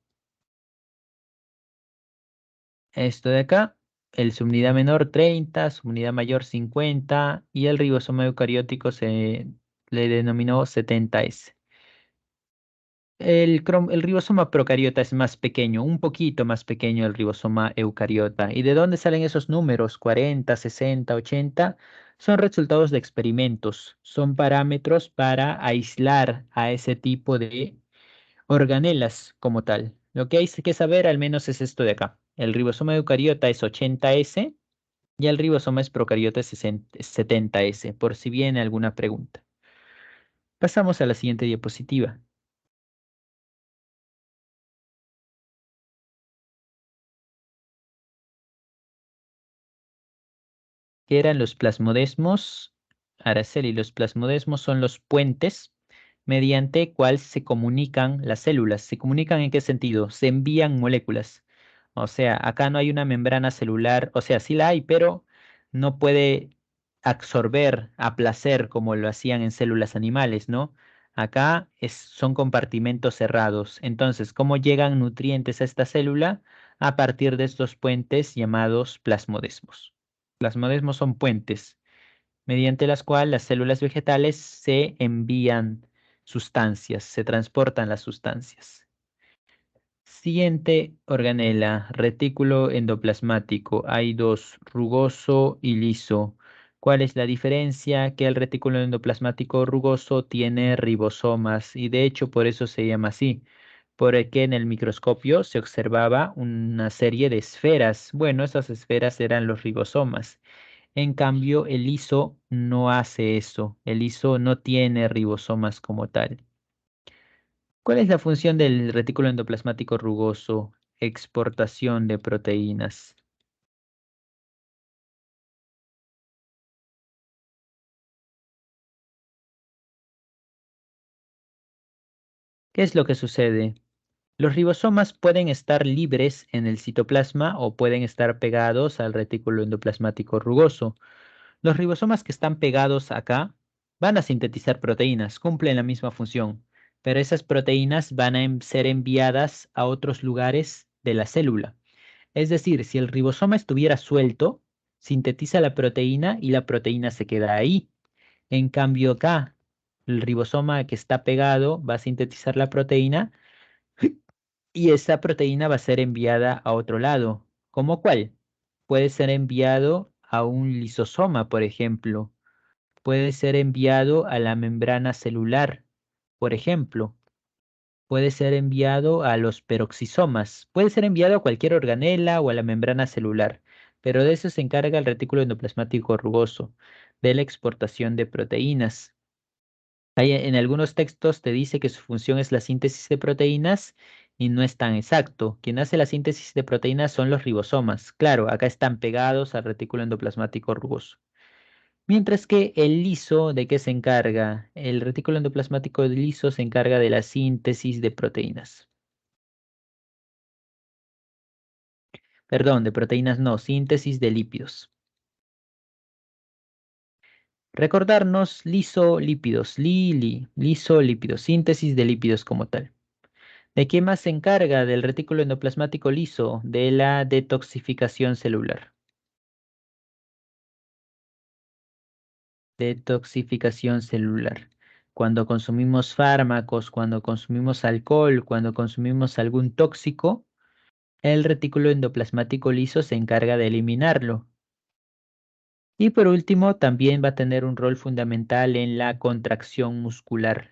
Esto de acá, el subunidad menor 30, subunidad mayor 50 y el ribosoma eucariótico se le denominó 70S. El ribosoma procariota es más pequeño, un poquito más pequeño el ribosoma eucariota. ¿Y de dónde salen esos números? 40, 60, 80. Son resultados de experimentos, son parámetros para aislar a ese tipo de organelas como tal. Lo que hay que saber al menos es esto de acá. El ribosoma eucariota es 80S y el ribosoma es procariota es 70S, por si viene alguna pregunta. Pasamos a la siguiente diapositiva. Que eran los plasmodesmos. Araceli, los plasmodesmos son los puentes mediante cual se comunican las células. ¿Se comunican en qué sentido? Se envían moléculas. O sea, acá no hay una membrana celular, o sea, sí la hay, pero no puede absorber a placer como lo hacían en células animales, ¿no? Acá son compartimentos cerrados. Entonces, ¿cómo llegan nutrientes a esta célula? A partir de estos puentes llamados plasmodesmos. Plasmodesmos son puentes mediante las cuales las células vegetales se envían sustancias, se transportan las sustancias. Siguiente organela, retículo endoplasmático. Hay dos, rugoso y liso. ¿Cuál es la diferencia? Que el retículo endoplasmático rugoso tiene ribosomas y de hecho por eso se llama así, porque en el microscopio se observaba una serie de esferas. Bueno, esas esferas eran los ribosomas. En cambio, el liso no hace eso. El liso no tiene ribosomas como tal. ¿Cuál es la función del retículo endoplasmático rugoso? Exportación de proteínas. ¿Qué es lo que sucede? Los ribosomas pueden estar libres en el citoplasma o pueden estar pegados al retículo endoplasmático rugoso. Los ribosomas que están pegados acá van a sintetizar proteínas, cumplen la misma función, pero esas proteínas van a ser enviadas a otros lugares de la célula. Es decir, si el ribosoma estuviera suelto, sintetiza la proteína y la proteína se queda ahí. En cambio acá, el ribosoma que está pegado va a sintetizar la proteína y esa proteína va a ser enviada a otro lado. ¿Cómo cuál? Puede ser enviado a un lisosoma, por ejemplo. Puede ser enviado a la membrana celular, por ejemplo. Puede ser enviado a los peroxisomas. Puede ser enviado a cualquier organela o a la membrana celular. Pero de eso se encarga el retículo endoplasmático rugoso, de la exportación de proteínas. En algunos textos te dice que su función es la síntesis de proteínas y no es tan exacto. Quien hace la síntesis de proteínas son los ribosomas. Claro, acá están pegados al retículo endoplasmático rugoso. Mientras que el liso, ¿de qué se encarga? El retículo endoplasmático liso se encarga de la síntesis de proteínas. Perdón, de proteínas no, síntesis de lípidos. Recordarnos lisolípidos, lisolípidos, síntesis de lípidos como tal. ¿De qué más se encarga del retículo endoplasmático liso? De la detoxificación celular. Detoxificación celular. Cuando consumimos fármacos, cuando consumimos alcohol, cuando consumimos algún tóxico, el retículo endoplasmático liso se encarga de eliminarlo. Y por último, también va a tener un rol fundamental en la contracción muscular.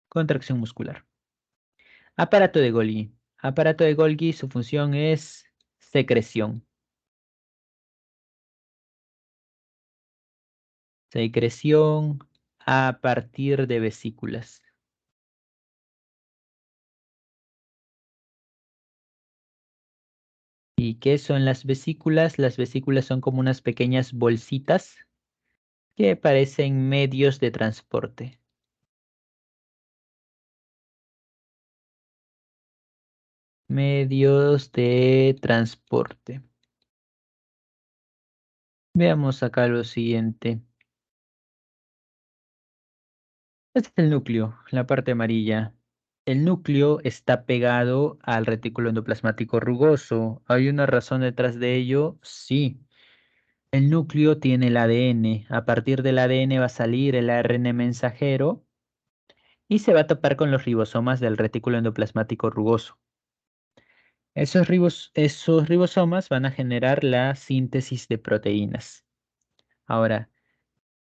Contracción muscular. Aparato de Golgi. Aparato de Golgi, su función es secreción. Secreción a partir de vesículas. ¿Y qué son las vesículas? Las vesículas son como unas pequeñas bolsitas que parecen medios de transporte. Medios de transporte. Veamos acá lo siguiente. Este es el núcleo, la parte amarilla. El núcleo está pegado al retículo endoplasmático rugoso. ¿Hay una razón detrás de ello? Sí. El núcleo tiene el ADN. A partir del ADN va a salir el ARN mensajero y se va a topar con los ribosomas del retículo endoplasmático rugoso. Esos ribosomas van a generar la síntesis de proteínas. Ahora,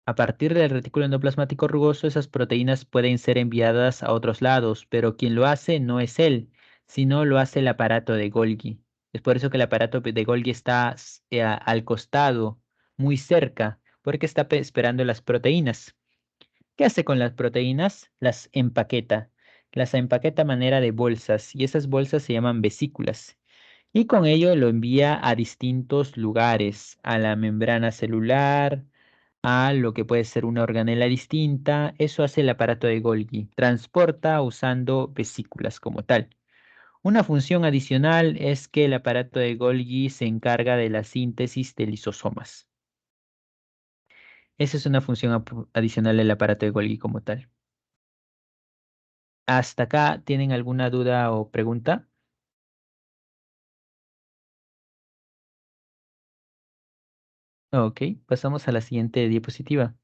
a partir del retículo endoplasmático rugoso, esas proteínas pueden ser enviadas a otros lados, pero quien lo hace no es él, sino lo hace el aparato de Golgi. Es por eso que el aparato de Golgi está al costado, muy cerca, porque está esperando las proteínas. ¿Qué hace con las proteínas? Las empaqueta. Las empaqueta a manera de bolsas y esas bolsas se llaman vesículas. Y con ello lo envía a distintos lugares, a la membrana celular, a lo que puede ser una organela distinta. Eso hace el aparato de Golgi. Transporta usando vesículas como tal. Una función adicional es que el aparato de Golgi se encarga de la síntesis de lisosomas. Esa es una función adicional del aparato de Golgi como tal. ¿Hasta acá tienen alguna duda o pregunta? Ok, pasamos a la siguiente diapositiva.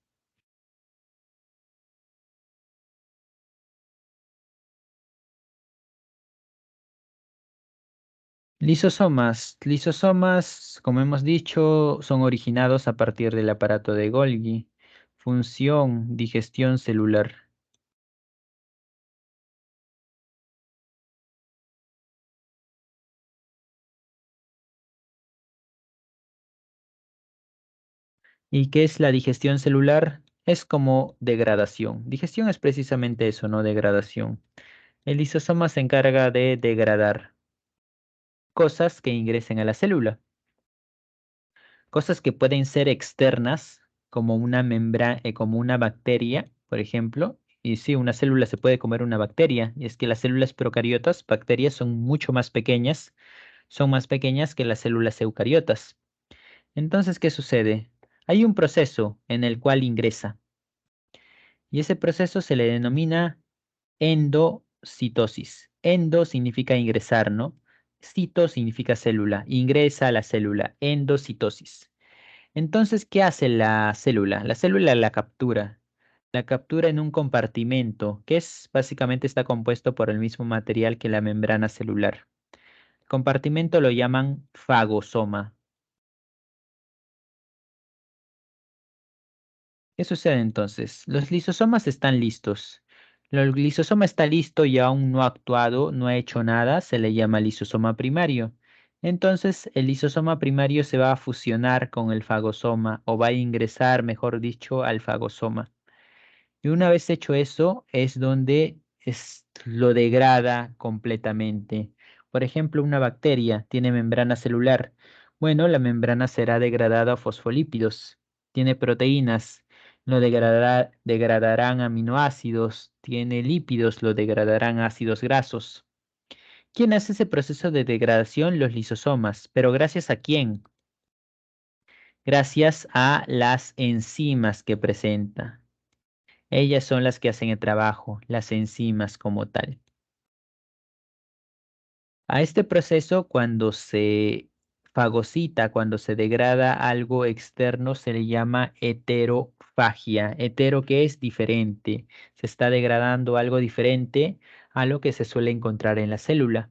Lisosomas. Lisosomas, como hemos dicho, son originados a partir del aparato de Golgi. Función, digestión celular. ¿Y qué es la digestión celular? Es como degradación. Digestión es precisamente eso, ¿no? Degradación. El lisosoma se encarga de degradar cosas que ingresen a la célula, cosas que pueden ser externas, como una membrana, como una bacteria, por ejemplo. Y sí, una célula se puede comer una bacteria, y es que las células procariotas, bacterias, son más pequeñas que las células eucariotas. Entonces, ¿qué sucede? Hay un proceso en el cual ingresa, y ese proceso se le denomina endocitosis. Endo significa ingresar, ¿no? Cito significa célula. Ingresa a la célula. Endocitosis. Entonces, ¿qué hace la célula? La célula la captura. La captura en un compartimento que es básicamente está compuesto por el mismo material que la membrana celular. El compartimento lo llaman fagosoma. ¿Qué sucede entonces? Los lisosomas están listos. El lisosoma está listo y aún no ha actuado, no ha hecho nada, se le llama lisosoma primario. Entonces, el lisosoma primario se va a fusionar con el fagosoma o va a ingresar, mejor dicho, al fagosoma. Y una vez hecho eso, es donde lo degrada completamente. Por ejemplo, una bacteria tiene membrana celular. Bueno, la membrana será degradada a fosfolípidos. Tiene proteínas, degradarán aminoácidos. Tiene lípidos, lo degradarán a ácidos grasos. ¿Quién hace ese proceso de degradación? Los lisosomas. ¿Pero gracias a quién? Gracias a las enzimas que presenta. Ellas son las que hacen el trabajo, las enzimas como tal. A este proceso, cuando se fagocita, cuando se degrada algo externo, se le llama heterofagia. Hetero que es diferente. Se está degradando algo diferente a lo que se suele encontrar en la célula.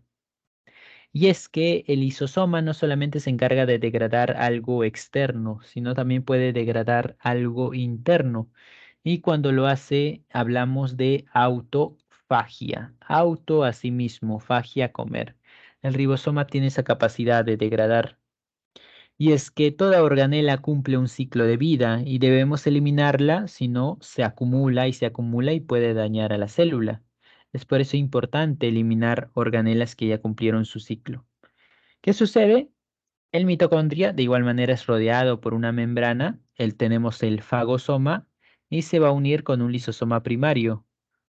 Y es que el lisosoma no solamente se encarga de degradar algo externo, sino también puede degradar algo interno. Y cuando lo hace, hablamos de autofagia. Auto asimismo, fagia comer. El ribosoma tiene esa capacidad de degradar. Y es que toda organela cumple un ciclo de vida y debemos eliminarla, si no se acumula y se acumula y puede dañar a la célula. Es por eso importante eliminar organelas que ya cumplieron su ciclo. ¿Qué sucede? El mitocondria de igual manera es rodeado por una membrana, tenemos el fagosoma y se va a unir con un lisosoma primario,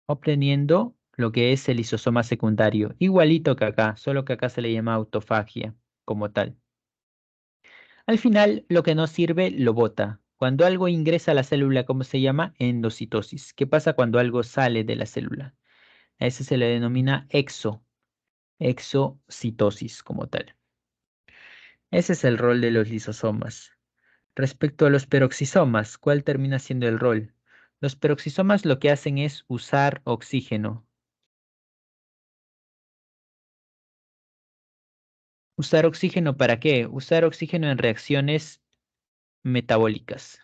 obteniendo lo que es el lisosoma secundario, igualito que acá, solo que acá se le llama autofagia como tal. Al final, lo que no sirve lo bota. Cuando algo ingresa a la célula, ¿cómo se llama? Endocitosis. ¿Qué pasa cuando algo sale de la célula? A ese se le denomina exocitosis como tal. Ese es el rol de los lisosomas. Respecto a los peroxisomas, ¿cuál termina siendo el rol? Los peroxisomas lo que hacen es usar oxígeno. ¿Usar oxígeno para qué? Usar oxígeno en reacciones metabólicas.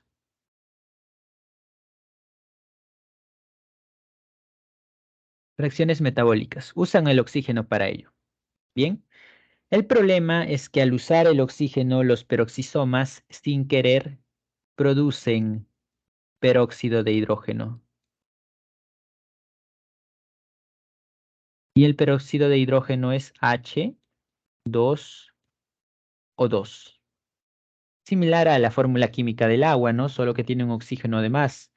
Reacciones metabólicas. Usan el oxígeno para ello. Bien. El problema es que al usar el oxígeno, los peroxisomas, sin querer, producen peróxido de hidrógeno. Y el peróxido de hidrógeno es H2O2. Similar a la fórmula química del agua, ¿no? Solo que tiene un oxígeno de más.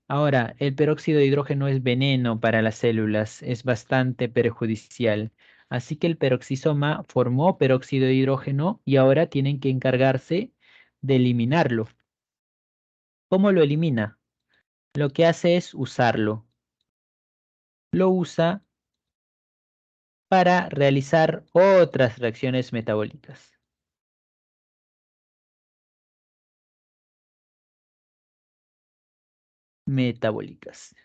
Ahora, el peróxido de hidrógeno es veneno para las células, es bastante perjudicial. Así que el peroxisoma formó peróxido de hidrógeno y ahora tienen que encargarse de eliminarlo. ¿Cómo lo elimina? Lo que hace es usarlo. Lo usa para realizar otras reacciones metabólicas. Metabólicas.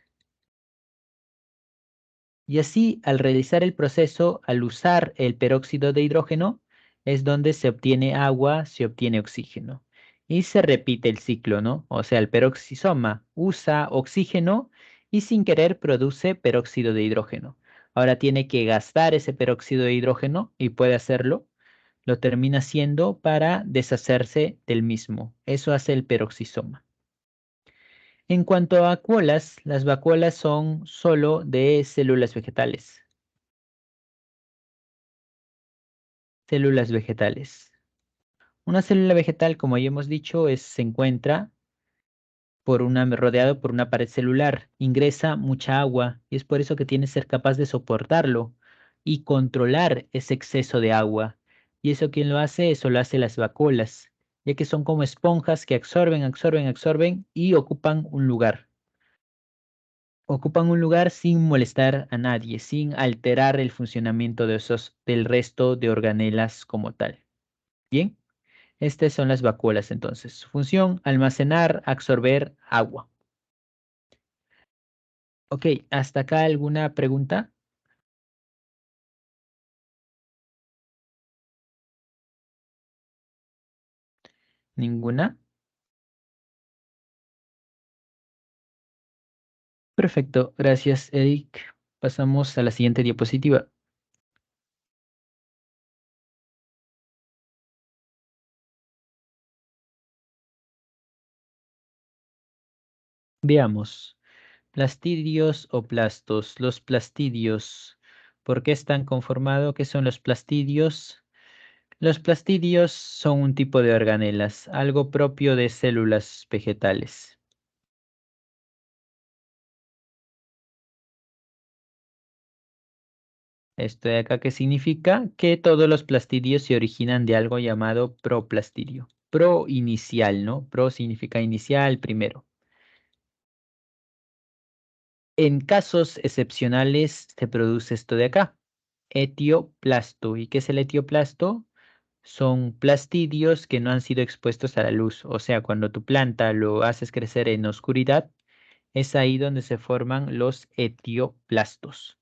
Y así, al realizar el proceso, al usar el peróxido de hidrógeno, es donde se obtiene agua, se obtiene oxígeno. Y se repite el ciclo, ¿no? O sea, el peroxisoma usa oxígeno y sin querer produce peróxido de hidrógeno. Ahora tiene que gastar ese peróxido de hidrógeno y puede hacerlo lo termina haciendo para deshacerse del mismo. Eso hace el peroxisoma. En cuanto a vacuolas, las vacuolas son solo de células vegetales. Células vegetales. Una célula vegetal, como ya hemos dicho, se encuentra rodeado por una pared celular, ingresa mucha agua y es por eso que tiene que ser capaz de soportarlo y controlar ese exceso de agua. ¿Y eso quién lo hace? Eso lo hace las vacuolas, ya que son como esponjas que absorben, absorben, absorben y ocupan un lugar. Ocupan un lugar sin molestar a nadie, sin alterar el funcionamiento de del resto de organelas como tal. Bien, estas son las vacuolas entonces. Su función, almacenar, absorber agua. Ok, ¿hasta acá alguna pregunta? ¿Ninguna? Perfecto, gracias, Eric. Pasamos a la siguiente diapositiva. Veamos. Plastidios o plastos. Los plastidios. ¿Por qué están conformados? ¿Qué son los plastidios? Los plastidios son un tipo de organelas, algo propio de células vegetales. Esto de acá, ¿qué significa? Que todos los plastidios se originan de algo llamado proplastidio. Pro inicial, ¿no? Pro significa inicial, primero. En casos excepcionales se produce esto de acá, etioplasto. ¿Y qué es el etioplasto? Son plastidios que no han sido expuestos a la luz. O sea, cuando tu planta lo haces crecer en oscuridad, es ahí donde se forman los etioplastos.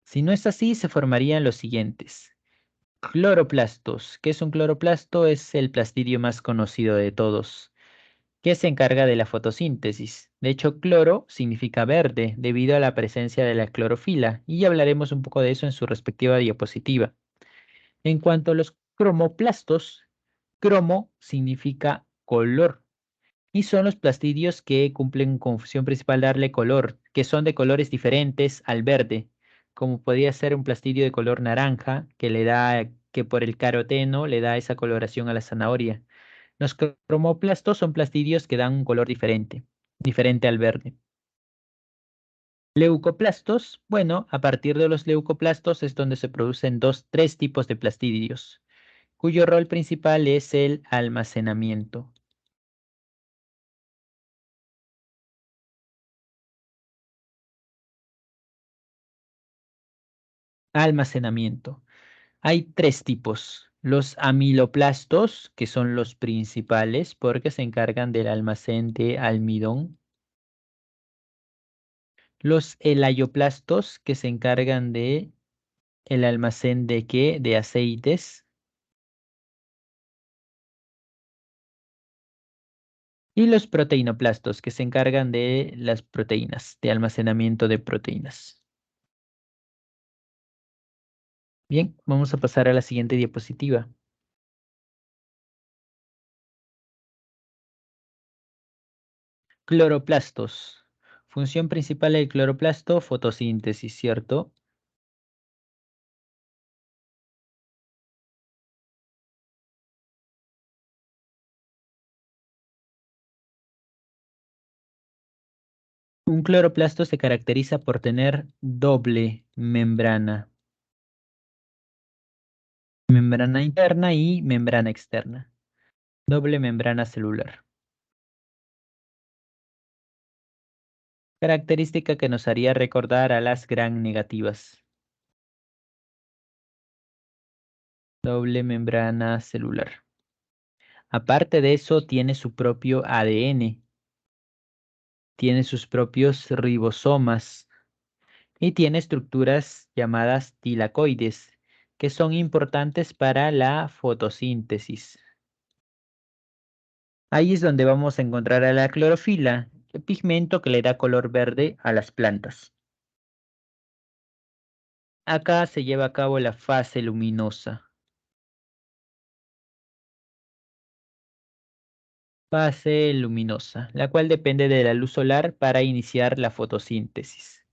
Si no es así, se formarían los siguientes. Cloroplastos. ¿Qué es un cloroplasto? Es el plastidio más conocido de todos, que se encarga de la fotosíntesis. De hecho, cloro significa verde debido a la presencia de la clorofila, y ya hablaremos un poco de eso en su respectiva diapositiva. En cuanto a los cromoplastos, cromo significa color y son los plastidios que cumplen con función principal darle color, que son de colores diferentes al verde, como podría ser un plastidio de color naranja que por el caroteno le da esa coloración a la zanahoria. Los cromoplastos son plastidios que dan un color diferente, diferente al verde. Leucoplastos, bueno, a partir de los leucoplastos es donde se producen tres tipos de plastidios, cuyo rol principal es el almacenamiento. Almacenamiento. Hay tres tipos. Los amiloplastos, que son los principales porque se encargan del almacén de almidón. Los elaioplastos, que se encargan de el almacén de qué? De aceites. Y los proteinoplastos, que se encargan de las proteínas, de almacenamiento de proteínas. Bien, vamos a pasar a la siguiente diapositiva. Cloroplastos. Función principal del cloroplasto, fotosíntesis, ¿cierto? Un cloroplasto se caracteriza por tener doble membrana, membrana interna y membrana externa, doble membrana celular. Característica que nos haría recordar a las gram negativas. Doble membrana celular. Aparte de eso, tiene su propio ADN, tiene sus propios ribosomas y tiene estructuras llamadas tilacoides, que son importantes para la fotosíntesis. Ahí es donde vamos a encontrar a la clorofila, el pigmento que le da color verde a las plantas. Acá se lleva a cabo la fase luminosa. Fase luminosa, la cual depende de la luz solar para iniciar la fotosíntesis.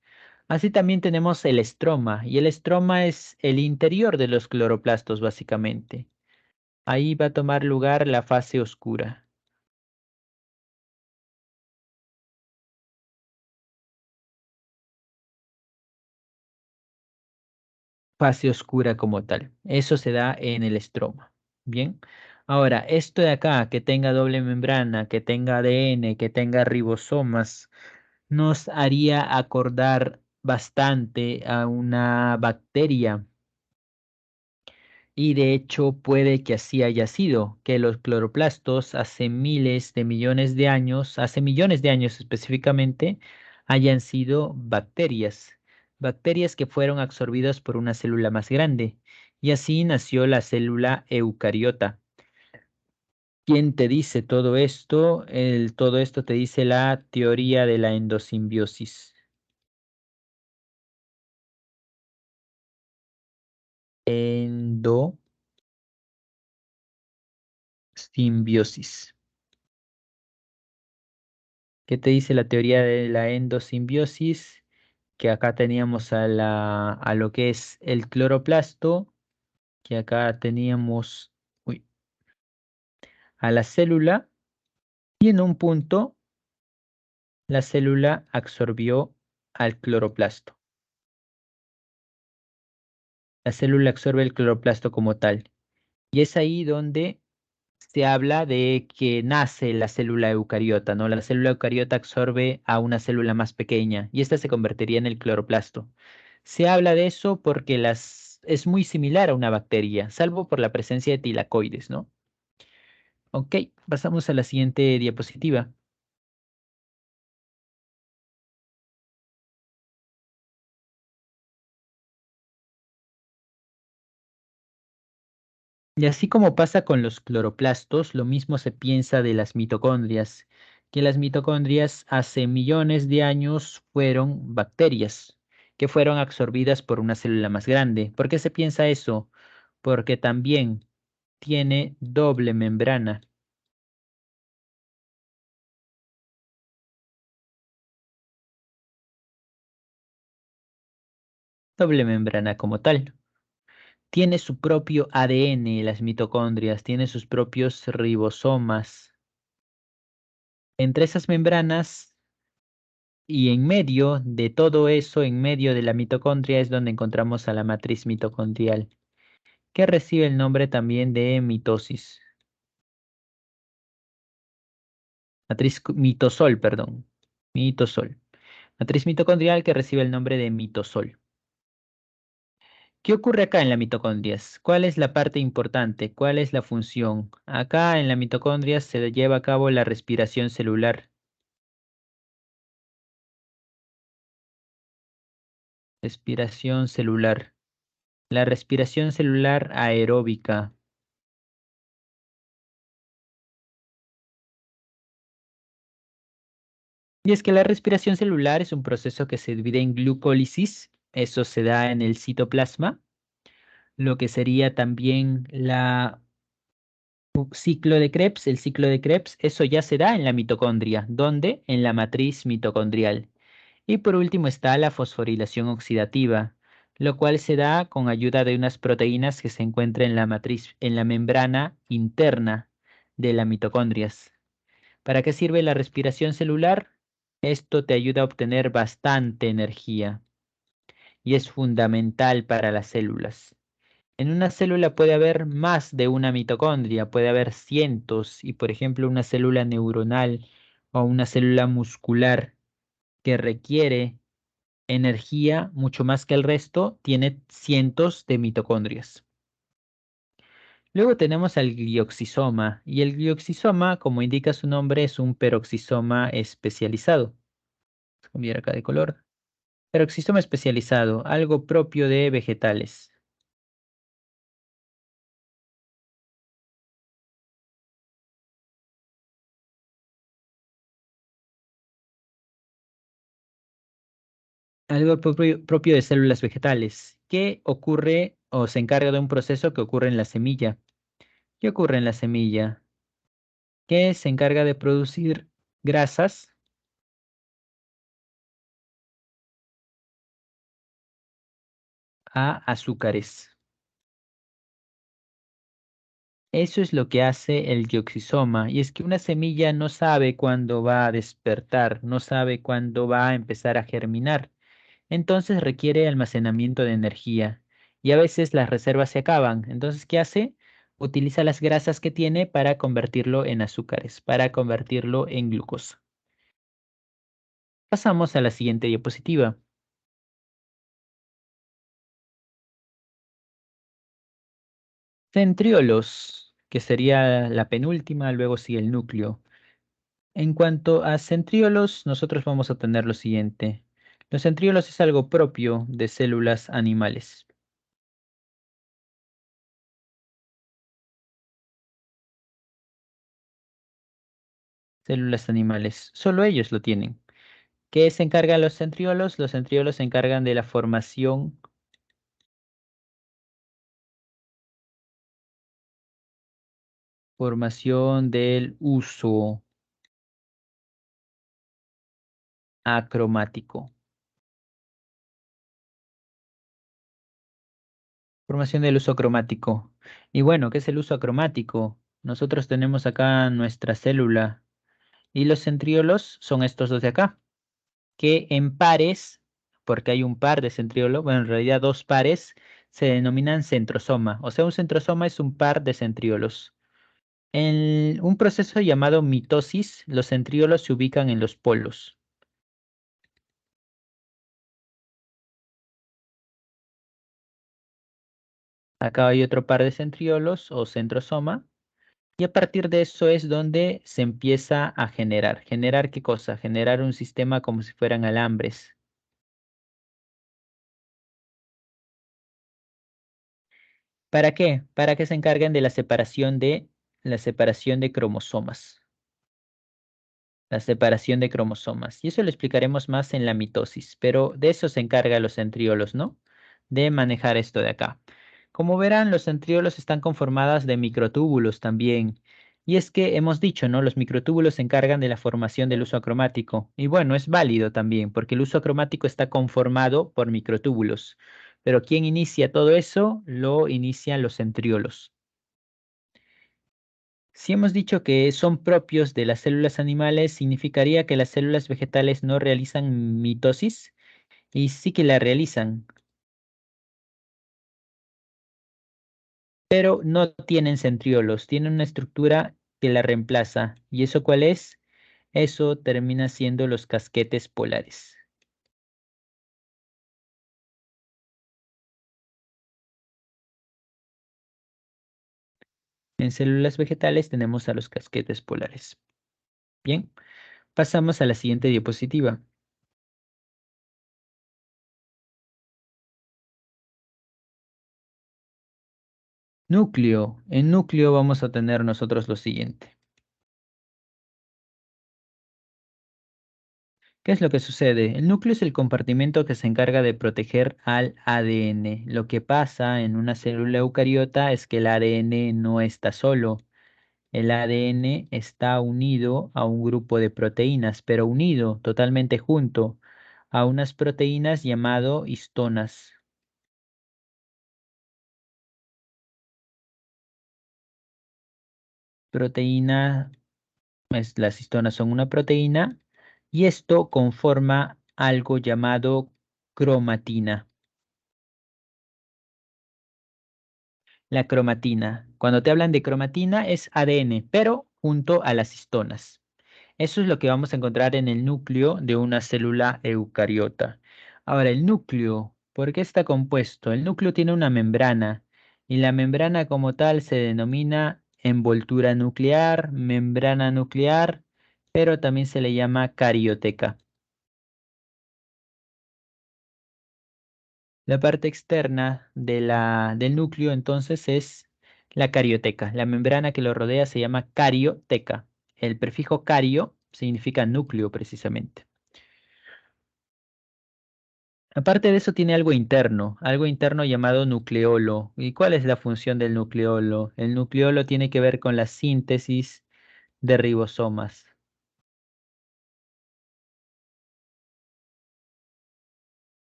Así también tenemos el estroma, y el estroma es el interior de los cloroplastos básicamente. Ahí va a tomar lugar la fase oscura. Fase oscura como tal. Eso se da en el estroma. Bien. Ahora, esto de acá, que tenga doble membrana, que tenga ADN, que tenga ribosomas, nos haría acordar bastante a una bacteria. Y de hecho puede que así haya sido, que los cloroplastos hace miles de millones de años, hace millones de años específicamente, hayan sido bacterias, bacterias que fueron absorbidas por una célula más grande. Y así nació la célula eucariota. ¿Quién te dice todo esto? Todo esto te dice la teoría de la endosimbiosis. Endosimbiosis. ¿Qué te dice la teoría de la endosimbiosis? Que acá teníamos a lo que es el cloroplasto, que acá teníamos uy, a la célula, y en un punto la célula absorbió al cloroplasto. La célula absorbe el cloroplasto como tal. Y es ahí donde se habla de que nace la célula eucariota, ¿no? La célula eucariota absorbe a una célula más pequeña y esta se convertiría en el cloroplasto. Se habla de eso porque es muy similar a una bacteria, salvo por la presencia de tilacoides, ¿no? Ok, pasamos a la siguiente diapositiva. Y así como pasa con los cloroplastos, lo mismo se piensa de las mitocondrias, que las mitocondrias hace millones de años fueron bacterias, que fueron absorbidas por una célula más grande. ¿Por qué se piensa eso? Porque también tiene doble membrana, doble membrana como tal. Tiene su propio ADN, las mitocondrias, tiene sus propios ribosomas. Entre esas membranas y en medio de todo eso, en medio de la mitocondria, es donde encontramos a la matriz mitocondrial, que recibe el nombre también de mitosis. Mitosol, perdón. Mitosol. Matriz mitocondrial que recibe el nombre de mitosol. ¿Qué ocurre acá en la mitocondria? ¿Cuál es la parte importante? ¿Cuál es la función? Acá en la mitocondria se lleva a cabo la respiración celular. Respiración celular. La respiración celular aeróbica. Y es que la respiración celular es un proceso que se divide en glucólisis, eso se da en el citoplasma, lo que sería también la ciclo de Krebs, el ciclo de Krebs, eso ya se da en la mitocondria, ¿dónde? En la matriz mitocondrial. Y por último está la fosforilación oxidativa, lo cual se da con ayuda de unas proteínas que se encuentran en la matriz, en la membrana interna de las mitocondrias. ¿Para qué sirve la respiración celular? Esto te ayuda a obtener bastante energía y es fundamental para las células. En una célula puede haber más de una mitocondria, puede haber cientos y por ejemplo una célula neuronal o una célula muscular que requiere energía mucho más que el resto, tiene cientos de mitocondrias. Luego tenemos al glioxisoma y el glioxisoma, como indica su nombre, es un peroxisoma especializado. Vamos a cambiar acá de color. Peroxisoma especializado, algo propio de vegetales. Algo propio de células vegetales. ¿Qué ocurre o se encarga de un proceso que ocurre en la semilla? ¿Qué ocurre en la semilla? que se encarga de producir grasas a azúcares. Eso es lo que hace el dioxisoma, y es que una semilla no sabe cuándo va a despertar, no sabe cuándo va a empezar a germinar. Entonces requiere almacenamiento de energía y a veces las reservas se acaban. Entonces, ¿qué hace? Utiliza las grasas que tiene para convertirlo en azúcares, para convertirlo en glucosa. Pasamos a la siguiente diapositiva. Centriolos, que sería la penúltima, luego sigue el núcleo. En cuanto a centriolos, nosotros vamos a tener lo siguiente. Los centriolos es algo propio de células animales. Células animales. Solo ellos lo tienen. ¿Qué se encargan los centriolos? Los centriolos se encargan de la formación del uso acromático. Formación del uso cromático. Y bueno, ¿qué es el uso acromático? Nosotros tenemos acá nuestra célula y los centriolos son estos dos de acá, que en pares, porque hay un par de centriolos, bueno, en realidad dos pares, se denominan centrosoma. O sea, un centrosoma es un par de centriolos. En un proceso llamado mitosis, los centriolos se ubican en los polos. Acá hay otro par de centriolos o centrosoma. Y a partir de eso es donde se empieza a generar. ¿Generar qué cosa? Generar un sistema como si fueran alambres. ¿Para qué? Para que se encarguen de la separación de cromosomas. La separación de cromosomas. Y eso lo explicaremos más en la mitosis, pero de eso se encargan los centriolos, ¿no? De manejar esto de acá. Como verán, los centriolos están conformadas de microtúbulos también. Y es que hemos dicho, ¿no? Los microtúbulos se encargan de la formación del uso acromático. Y bueno, es válido también, porque el uso acromático está conformado por microtúbulos. Pero ¿quién inicia todo eso? Lo inician los centriolos. Si hemos dicho que son propios de las células animales, significaría que las células vegetales no realizan mitosis y sí que la realizan, pero no tienen centriolos, tienen una estructura que la reemplaza. ¿Y eso cuál es? Eso termina siendo los casquetes polares. En células vegetales tenemos a los casquetes polares. Bien, pasamos a la siguiente diapositiva. Núcleo. En núcleo vamos a tener nosotros lo siguiente. ¿Qué es lo que sucede? El núcleo es el compartimento que se encarga de proteger al ADN. Lo que pasa en una célula eucariota es que el ADN no está solo. El ADN está unido a un grupo de proteínas, pero unido totalmente junto a unas proteínas llamado histonas. Proteína, las histonas son una proteína y esto conforma algo llamado cromatina. La cromatina. Cuando te hablan de cromatina es ADN, pero junto a las histonas. Eso es lo que vamos a encontrar en el núcleo de una célula eucariota. Ahora, el núcleo, ¿por qué está compuesto? El núcleo tiene una membrana y la membrana como tal se denomina envoltura nuclear, membrana nuclear, pero también se le llama carioteca. La parte externa del núcleo entonces es la carioteca. La membrana que lo rodea se llama carioteca. El prefijo cario significa núcleo precisamente. Aparte de eso tiene algo interno llamado nucleolo. ¿Y cuál es la función del nucleolo? El nucleolo tiene que ver con la síntesis de ribosomas.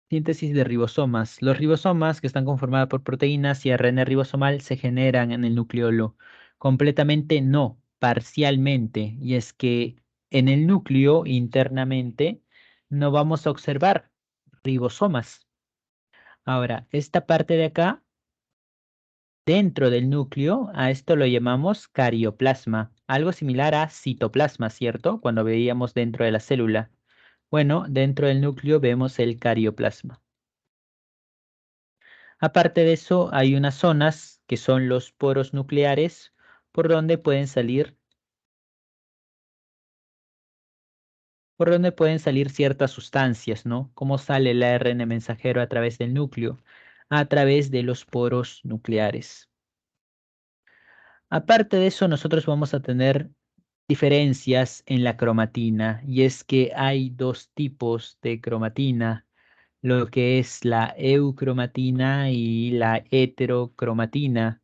Síntesis de ribosomas. Los ribosomas, que están conformados por proteínas y ARN ribosomal, se generan en el nucleolo. Completamente no, parcialmente. Y es que en el núcleo internamente no vamos a observar ribosomas. Ahora, esta parte de acá, dentro del núcleo, a esto lo llamamos carioplasma. Algo similar a citoplasma, ¿cierto? Cuando veíamos dentro de la célula. Bueno, dentro del núcleo vemos el carioplasma. Aparte de eso, hay unas zonas que son los poros nucleares por donde pueden salir ciertas sustancias, ¿no? ¿Cómo sale el ARN mensajero a través del núcleo? A través de los poros nucleares. Aparte de eso, nosotros vamos a tener diferencias en la cromatina, y es que hay dos tipos de cromatina, lo que es la eucromatina y la heterocromatina.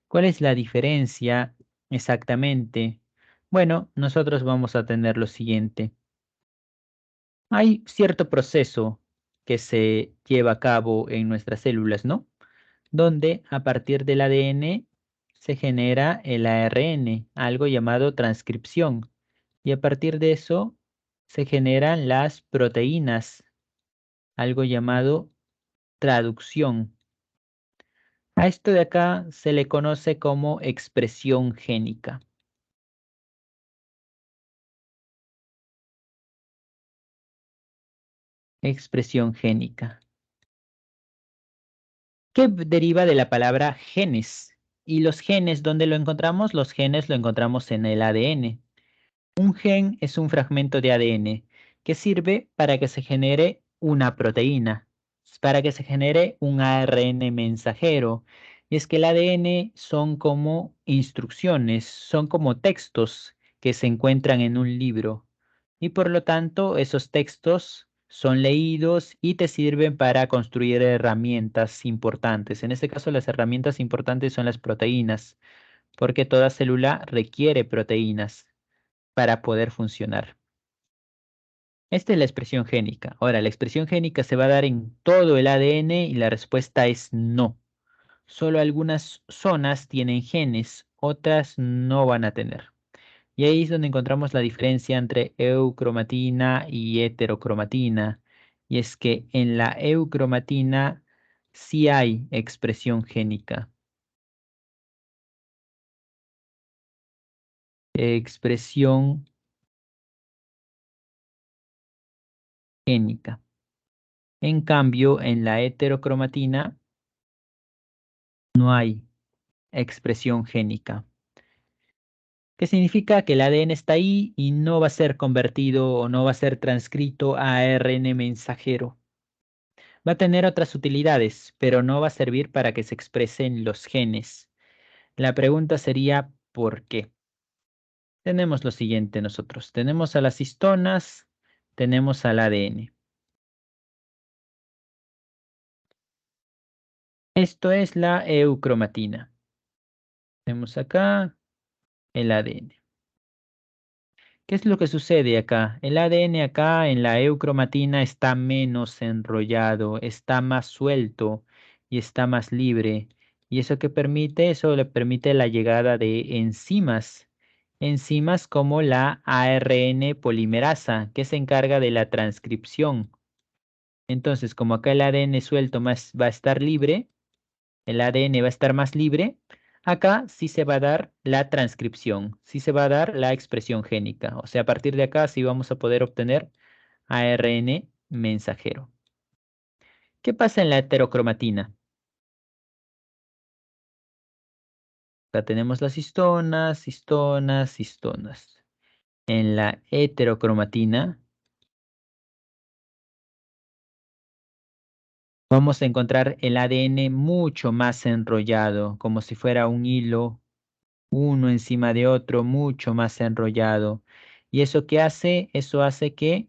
¿Cuál es la diferencia exactamente? Bueno, nosotros vamos a tener lo siguiente. Hay cierto proceso que se lleva a cabo en nuestras células, ¿no? Donde a partir del ADN se genera el ARN, algo llamado transcripción. Y a partir de eso se generan las proteínas, algo llamado traducción. A esto de acá se le conoce como expresión génica. Expresión génica, que deriva de la palabra genes. ¿Y los genes dónde lo encontramos? Los genes lo encontramos en el ADN. Un gen es un fragmento de ADN que sirve para que se genere una proteína, para que se genere un ARN mensajero. Y es que el ADN son como instrucciones, son como textos que se encuentran en un libro. Y por lo tanto, esos textos son leídos y te sirven para construir herramientas importantes. En este caso, las herramientas importantes son las proteínas, porque toda célula requiere proteínas para poder funcionar. Esta es la expresión génica. Ahora, la expresión génica se va a dar en todo el ADN y la respuesta es no. Solo algunas zonas tienen genes, otras no van a tener. Y ahí es donde encontramos la diferencia entre eucromatina y heterocromatina. Y es que en la eucromatina sí hay expresión génica. Expresión génica. En cambio, en la heterocromatina no hay expresión génica, que significa que el ADN está ahí y no va a ser convertido o no va a ser transcrito a ARN mensajero. Va a tener otras utilidades, pero no va a servir para que se expresen los genes. La pregunta sería, ¿por qué? Tenemos lo siguiente nosotros. Tenemos a las histonas, tenemos al ADN. Esto es la eucromatina. Tenemos acá el ADN. ¿Qué es lo que sucede acá? El ADN acá en la eucromatina está menos enrollado, está más suelto y está más libre. ¿Y eso qué permite? Eso le permite la llegada de enzimas. Enzimas como la ARN polimerasa, que se encarga de la transcripción. Entonces, como acá el ADN suelto más va a estar libre, el ADN va a estar más libre, acá sí se va a dar la transcripción, sí se va a dar la expresión génica. O sea, a partir de acá sí vamos a poder obtener ARN mensajero. ¿Qué pasa en la heterocromatina? Acá tenemos las histonas, histonas, histonas. En la heterocromatina vamos a encontrar el ADN mucho más enrollado, como si fuera un hilo uno encima de otro, mucho más enrollado. ¿Y eso qué hace? Eso hace que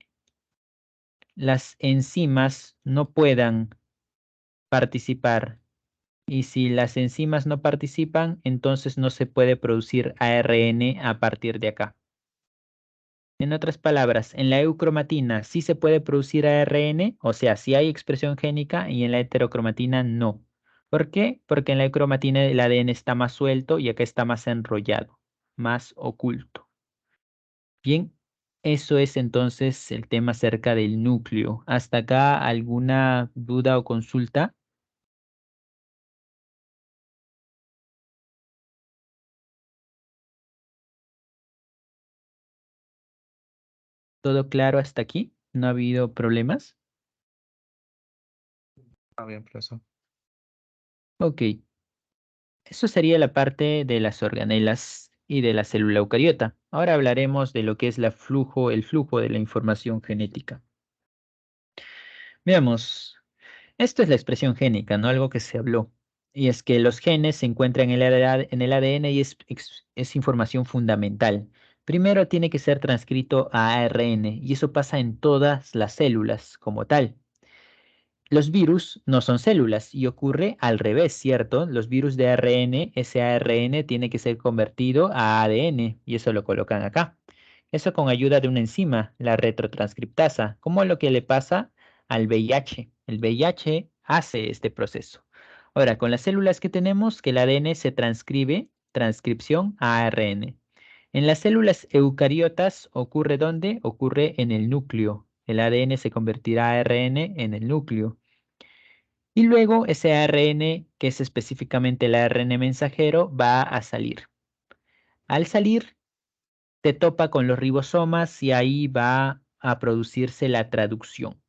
las enzimas no puedan participar Y si las enzimas no participan, entonces no se puede producir ARN a partir de acá. En otras palabras, en la eucromatina sí se puede producir ARN, o sea, sí hay expresión génica, y en la heterocromatina no. ¿Por qué? Porque en la eucromatina el ADN está más suelto y acá está más enrollado, más oculto. Bien, eso es entonces el tema acerca del núcleo. ¿Hasta acá alguna duda o consulta? ¿Todo claro hasta aquí? ¿No ha habido problemas? Ah, bien, profesor. Ok, eso sería la parte de las organelas y de la célula eucariota. Ahora hablaremos de lo que es el flujo de la información genética. Veamos, esto es la expresión génica, ¿no? Algo que se habló. Y es que los genes se encuentran en el ADN y es información fundamental. Primero tiene que ser transcrito a ARN y eso pasa en todas las células como tal. Los virus no son células y ocurre al revés, ¿cierto? Los virus de ARN, ese ARN tiene que ser convertido a ADN y eso lo colocan acá. Eso con ayuda de una enzima, la retrotranscriptasa, como lo que le pasa al VIH. El VIH hace este proceso. Ahora, con las células que tenemos, que el ADN se transcribe, transcripción a ARN. En las células eucariotas ocurre ¿dónde? Ocurre en el núcleo. El ADN se convertirá a ARN en el núcleo. Y luego ese ARN, que es específicamente el ARN mensajero, va a salir. Al salir, te topa con los ribosomas y ahí va a producirse la traducción.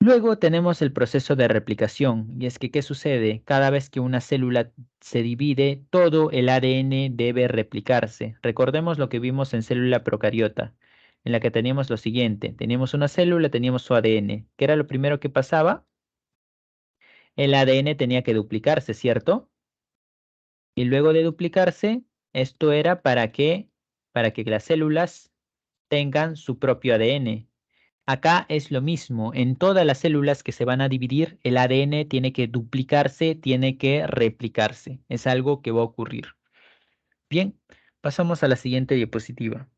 Luego tenemos el proceso de replicación, y es que, ¿qué sucede? Cada vez que una célula se divide, todo el ADN debe replicarse. Recordemos lo que vimos en célula procariota, en la que teníamos lo siguiente, teníamos una célula, teníamos su ADN. ¿Qué era lo primero que pasaba? El ADN tenía que duplicarse, ¿cierto? Y luego de duplicarse, esto era para que las células tengan su propio ADN. Acá es lo mismo, en todas las células que se van a dividir, el ADN tiene que duplicarse, tiene que replicarse. Es algo que va a ocurrir. Bien, pasamos a la siguiente diapositiva.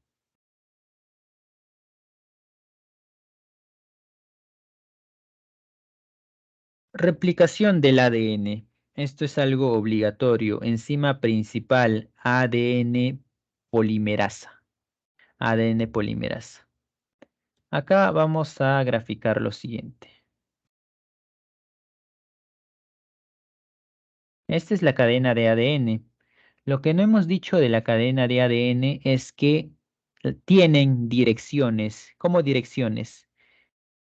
Replicación del ADN. Esto es algo obligatorio. Enzima principal, ADN polimerasa. ADN polimerasa. Acá vamos a graficar lo siguiente. Esta es la cadena de ADN. Lo que no hemos dicho de la cadena de ADN es que tienen direcciones. ¿Cómo direcciones?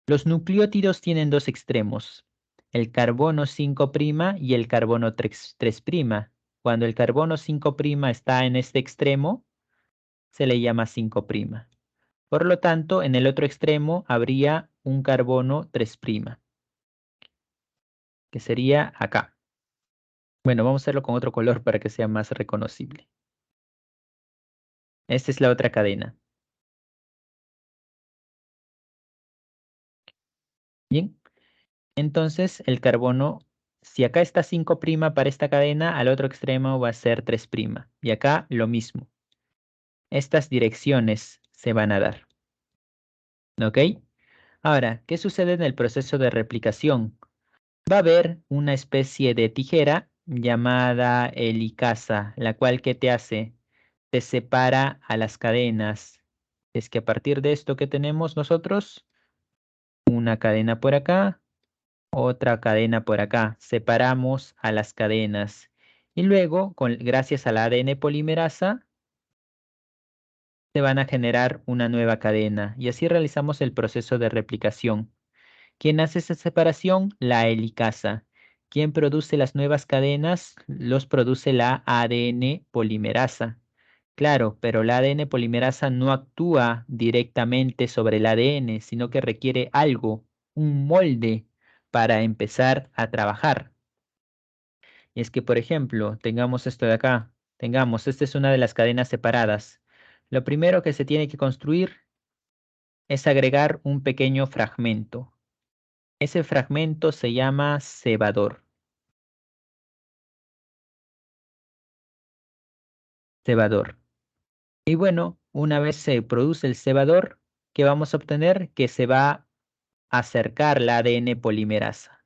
Los nucleótidos tienen dos extremos, el carbono 5' y el carbono 3'. Cuando el carbono 5' está en este extremo, se le llama 5'. Por lo tanto, en el otro extremo habría un carbono 3', que sería acá. Bueno, vamos a hacerlo con otro color para que sea más reconocible. Esta es la otra cadena. Bien, entonces el carbono, si acá está 5' para esta cadena, al otro extremo va a ser 3'. Y acá lo mismo. Estas direcciones se van a dar. ¿Ok? Ahora, ¿qué sucede en el proceso de replicación? Va a haber una especie de tijera llamada helicasa, la cual ¿qué te hace? Te separa a las cadenas. Es que a partir de esto que tenemos nosotros, una cadena por acá, otra cadena por acá. Separamos a las cadenas. Y luego, gracias a la ADN polimerasa, se van a generar una nueva cadena. Y así realizamos el proceso de replicación. ¿Quién hace esa separación? La helicasa. ¿Quién produce las nuevas cadenas? Los produce la ADN polimerasa. Claro, pero la ADN polimerasa no actúa directamente sobre el ADN, sino que requiere algo, un molde para empezar a trabajar. Y es que, por ejemplo, tengamos esto de acá, esta es una de las cadenas separadas. Lo primero que se tiene que construir es agregar un pequeño fragmento. Ese fragmento se llama cebador. Cebador. Y bueno, una vez se produce el cebador, ¿qué vamos a obtener? Que se va a acercar la ADN polimerasa.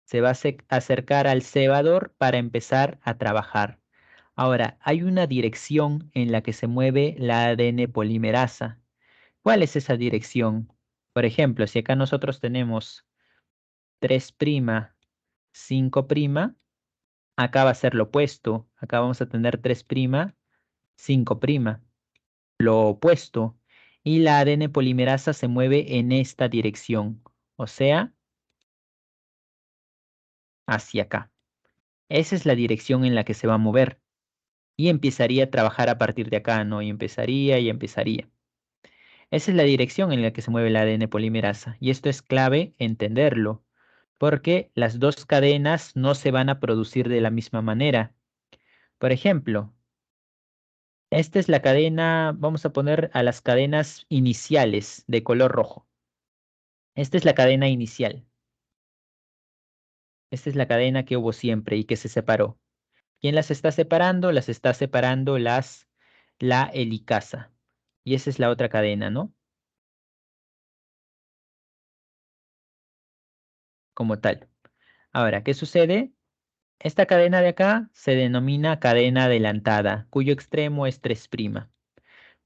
Se va a acercar al cebador para empezar a trabajar. Ahora, hay una dirección en la que se mueve la ADN polimerasa. ¿Cuál es esa dirección? Por ejemplo, si acá nosotros tenemos 3', 5', acá va a ser lo opuesto. Acá vamos a tener 3', 5', lo opuesto. Y la ADN polimerasa se mueve en esta dirección, o sea, hacia acá. Esa es la dirección en la que se va a mover. Y empezaría a trabajar a partir de acá, ¿no? Y empezaría y empezaría. Esa es la dirección en la que se mueve la ADN polimerasa. Y esto es clave entenderlo, porque las dos cadenas no se van a producir de la misma manera. Por ejemplo, esta es la cadena, vamos a poner a las cadenas iniciales de color rojo. Esta es la cadena inicial. Esta es la cadena que hubo siempre y que se separó. ¿Quién las está separando? Las está separando la helicasa. Y esa es la otra cadena, ¿no? Como tal. Ahora, ¿qué sucede? Esta cadena de acá se denomina cadena adelantada, cuyo extremo es 3'.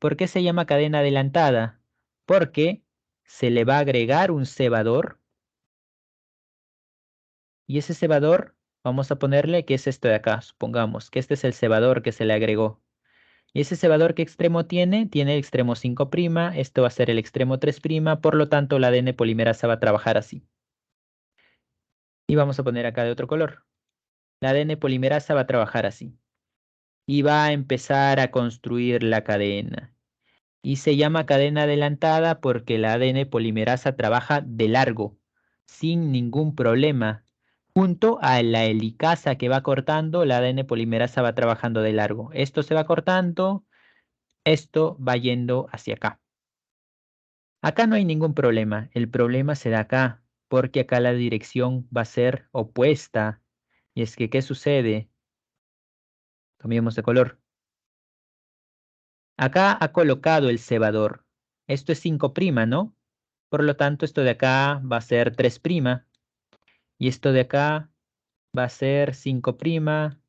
¿Por qué se llama cadena adelantada? Porque se le va a agregar un cebador y ese cebador, vamos a ponerle que es esto de acá, supongamos que este es el cebador que se le agregó. ¿Y ese cebador qué extremo tiene? Tiene el extremo 5', esto va a ser el extremo 3', por lo tanto la ADN polimerasa va a trabajar así. Y vamos a poner acá de otro color. La ADN polimerasa va a trabajar así. Y va a empezar a construir la cadena. Y se llama cadena adelantada porque la ADN polimerasa trabaja de largo, sin ningún problema. Junto a la helicasa que va cortando, la ADN polimerasa va trabajando de largo. Esto se va cortando, esto va yendo hacia acá. Acá no hay ningún problema, el problema se da acá, porque acá la dirección va a ser opuesta. Y es que, ¿qué sucede? Cambiemos de color. Acá ha colocado el cebador. Esto es 5', ¿no? Por lo tanto, esto de acá va a ser 3'. Y esto de acá va a ser 5'.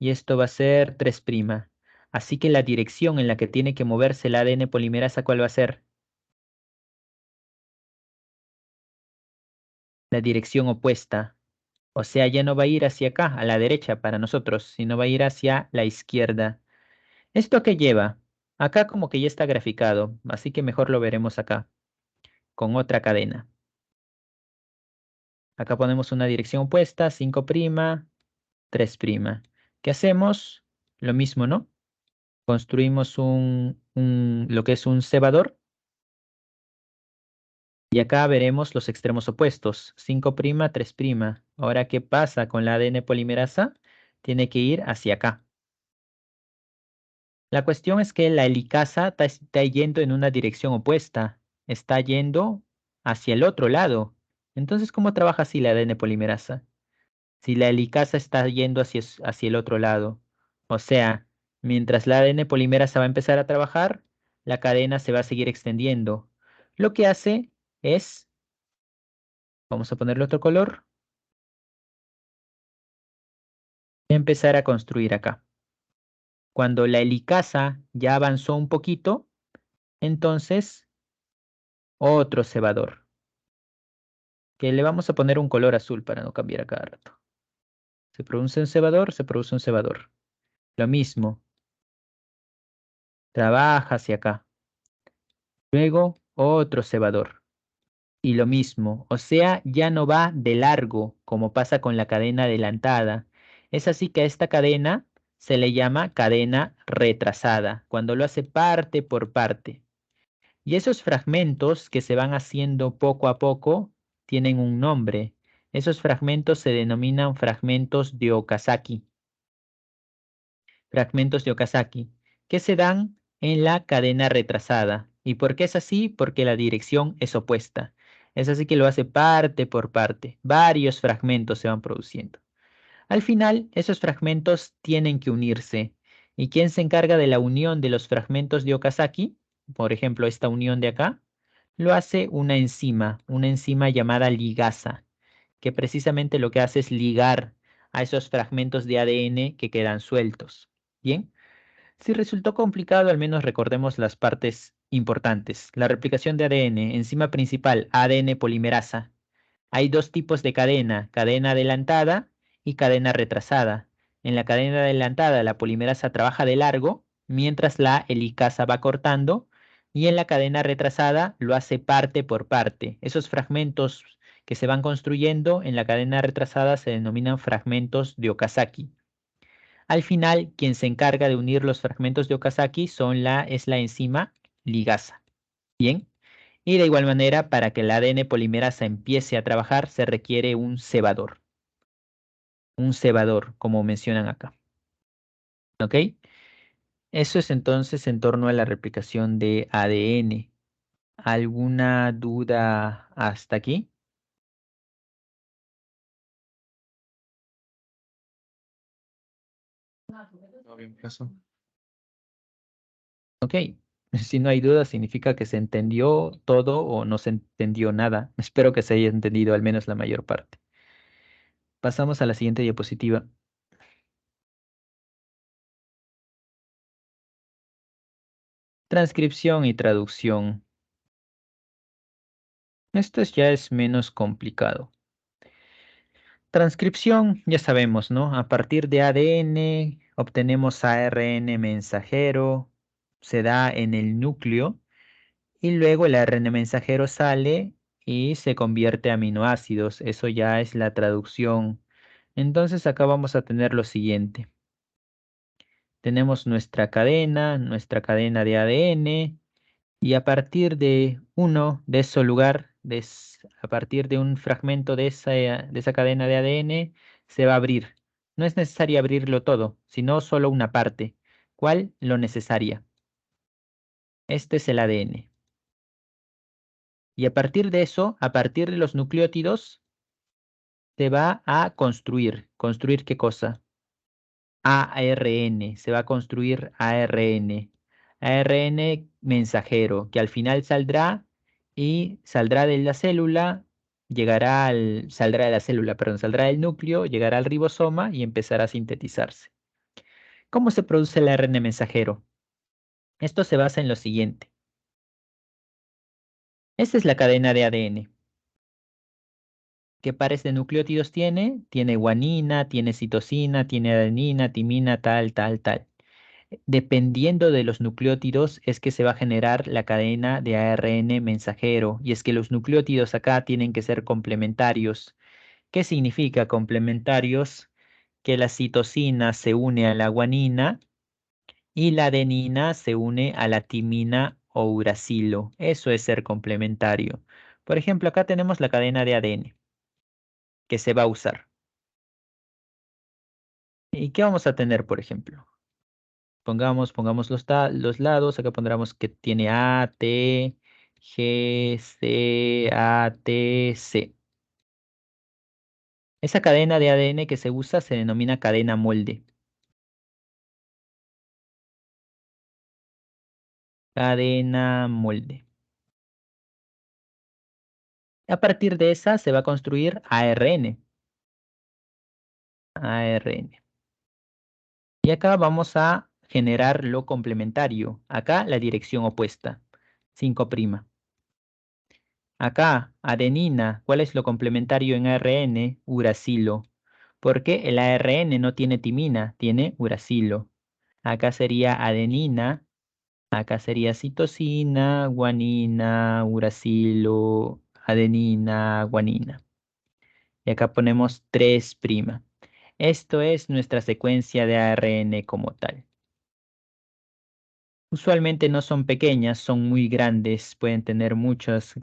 Y esto va a ser 3'. Así que la dirección en la que tiene que moverse el ADN polimerasa, ¿cuál va a ser? La dirección opuesta. O sea, ya no va a ir hacia acá, a la derecha para nosotros, sino va a ir hacia la izquierda. ¿Esto qué lleva? Acá como que ya está graficado, así que mejor lo veremos acá, con otra cadena. Acá ponemos una dirección opuesta, 5', 3'. ¿Qué hacemos? Lo mismo, ¿no? Construimos lo que es un cebador. Y acá veremos los extremos opuestos, 5', 3'. Ahora, ¿qué pasa con la ADN polimerasa? Tiene que ir hacia acá. La cuestión es que la helicasa está yendo en una dirección opuesta. Está yendo hacia el otro lado. Entonces, ¿cómo trabaja así la ADN polimerasa? Si la helicasa está yendo hacia el otro lado. O sea, mientras la ADN polimerasa va a empezar a trabajar, la cadena se va a seguir extendiendo. Lo que hace es, vamos a ponerle otro color, empezar a construir acá. Cuando la helicasa ya avanzó un poquito, entonces otro cebador, que le vamos a poner un color azul para no cambiar a cada rato. Se produce un cebador, se produce un cebador. Lo mismo, trabaja hacia acá. Luego otro cebador. Y lo mismo, o sea, ya no va de largo como pasa con la cadena adelantada. Es así que a esta cadena se le llama cadena retrasada, cuando lo hace parte por parte. Y esos fragmentos que se van haciendo poco a poco tienen un nombre. Esos fragmentos se denominan fragmentos de Okazaki. Fragmentos de Okazaki, que se dan en la cadena retrasada. ¿Y por qué es así? Porque la dirección es opuesta. Es así que lo hace parte por parte. Varios fragmentos se van produciendo. Al final, esos fragmentos tienen que unirse. ¿Y quién se encarga de la unión de los fragmentos de Okazaki? Por ejemplo, esta unión de acá, lo hace una enzima llamada ligasa, que precisamente lo que hace es ligar a esos fragmentos de ADN que quedan sueltos. Bien, si resultó complicado, al menos recordemos las partes importantes. La replicación de ADN, enzima principal, ADN polimerasa. Hay dos tipos de cadena, cadena adelantada y cadena retrasada. En la cadena adelantada, la polimerasa trabaja de largo, mientras la helicasa va cortando, y en la cadena retrasada lo hace parte por parte. Esos fragmentos que se van construyendo en la cadena retrasada se denominan fragmentos de Okazaki. Al final, quien se encarga de unir los fragmentos de Okazaki es la enzima ligasa. Bien. Y de igual manera, para que el ADN polimerasa empiece a trabajar, se requiere un cebador, como mencionan acá. ¿Ok? Eso es entonces en torno a la replicación de ADN. ¿Alguna duda hasta aquí? No, bien, caso. Ok. Si no hay duda, significa que se entendió todo o no se entendió nada. Espero que se haya entendido al menos la mayor parte. Pasamos a la siguiente diapositiva. Transcripción y traducción. Esto ya es menos complicado. Transcripción, ya sabemos, ¿no? A partir de ADN obtenemos ARN mensajero, se da en el núcleo y luego el ARN mensajero sale y se convierte a aminoácidos. Eso ya es la traducción. Entonces acá vamos a tener lo siguiente. Tenemos nuestra cadena de ADN. Y a partir de uno de ese lugar, a partir de un fragmento de esa cadena de ADN, se va a abrir. No es necesario abrirlo todo, sino solo una parte. ¿Cuál? Lo necesaria. Este es el ADN. Y a partir de eso, a partir de los nucleótidos, se va a construir. ¿Construir qué cosa? ARN, se va a construir ARN. ARN mensajero, que al final saldrá y saldrá de la célula, saldrá de la célula, perdón, saldrá del núcleo, llegará al ribosoma y empezará a sintetizarse. ¿Cómo se produce el ARN mensajero? Esto se basa en lo siguiente. Esta es la cadena de ADN. ¿Qué pares de nucleótidos tiene? Tiene guanina, tiene citosina, tiene adenina, timina, tal, tal, tal. Dependiendo de los nucleótidos es que se va a generar la cadena de ARN mensajero. Y es que los nucleótidos acá tienen que ser complementarios. ¿Qué significa complementarios? Que la citosina se une a la guanina y la adenina se une a la timina o uracilo. Eso es ser complementario. Por ejemplo, acá tenemos la cadena de ADN que se va a usar. ¿Y qué vamos a tener, por ejemplo? Pongamos los lados, acá pondremos que tiene A, T, G, C, A, T, C. Esa cadena de ADN que se usa se denomina cadena molde. Cadena molde. A partir de esa se va a construir ARN. ARN. Y acá vamos a generar lo complementario. Acá la dirección opuesta. 5'. Acá, adenina, ¿cuál es lo complementario en ARN? Uracilo. Porque el ARN no tiene timina, tiene uracilo. Acá sería adenina, acá sería citosina, guanina, uracilo, adenina, guanina. Y acá ponemos 3'. Esto es nuestra secuencia de ARN como tal. Usualmente no son pequeñas, son muy grandes, pueden tener muchos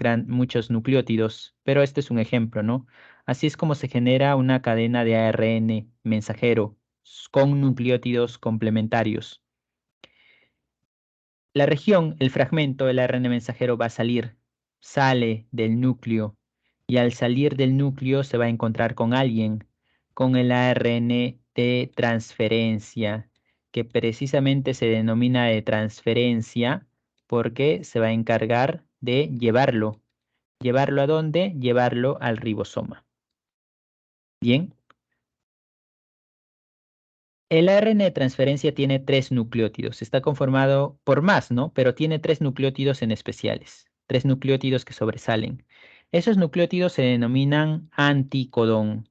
nucleótidos, pero este es un ejemplo, ¿no? Así es como se genera una cadena de ARN mensajero con nucleótidos complementarios. La región, el fragmento del ARN mensajero va a salir. sale del núcleo y al salir del núcleo se va a encontrar con alguien, con el ARN de transferencia, que precisamente se denomina de transferencia porque se va a encargar de llevarlo. ¿Llevarlo a dónde? Llevarlo al ribosoma. Bien. El ARN de transferencia tiene 3 nucleótidos. Está conformado por más, ¿no? Pero tiene 3 nucleótidos en especiales. 3 nucleótidos que sobresalen. Esos nucleótidos se denominan anticodón.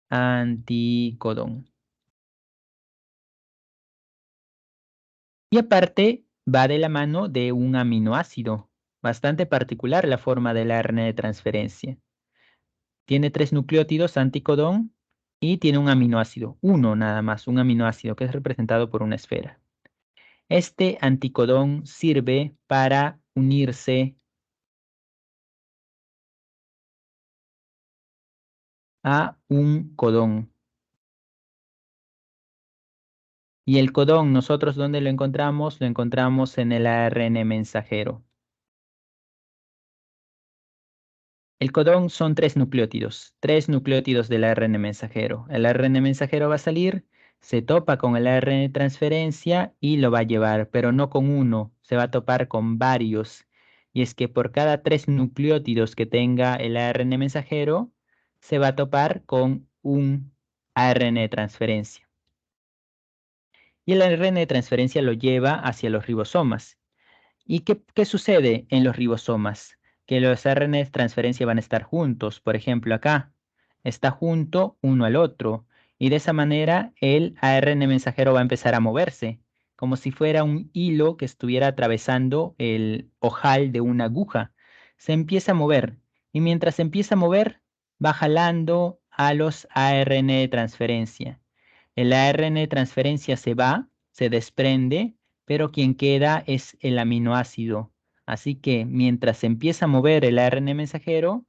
Anticodón. Y aparte va de la mano de un aminoácido. Bastante particular la forma del ARN de transferencia. Tiene 3 nucleótidos anticodón y tiene un aminoácido. Uno nada más, un aminoácido que es representado por una esfera. Este anticodón sirve para unirse a un codón. Y el codón, ¿nosotros dónde lo encontramos? Lo encontramos en el ARN mensajero. El codón son 3 nucleótidos del ARN mensajero. El ARN mensajero va a salir, se topa con el ARN de transferencia y lo va a llevar, pero no con uno, se va a topar con varios. Y es que por cada 3 nucleótidos que tenga el ARN mensajero, se va a topar con un ARN de transferencia. Y el ARN de transferencia lo lleva hacia los ribosomas. ¿Y qué sucede en los ribosomas? Que los ARN de transferencia van a estar juntos. Por ejemplo, acá está junto uno al otro. Y de esa manera el ARN mensajero va a empezar a moverse, como si fuera un hilo que estuviera atravesando el ojal de una aguja. Se empieza a mover. Y mientras se empieza a mover, va jalando a los ARN de transferencia. El ARN de transferencia se va, se desprende, pero quien queda es el aminoácido. Así que mientras se empieza a mover el ARN mensajero,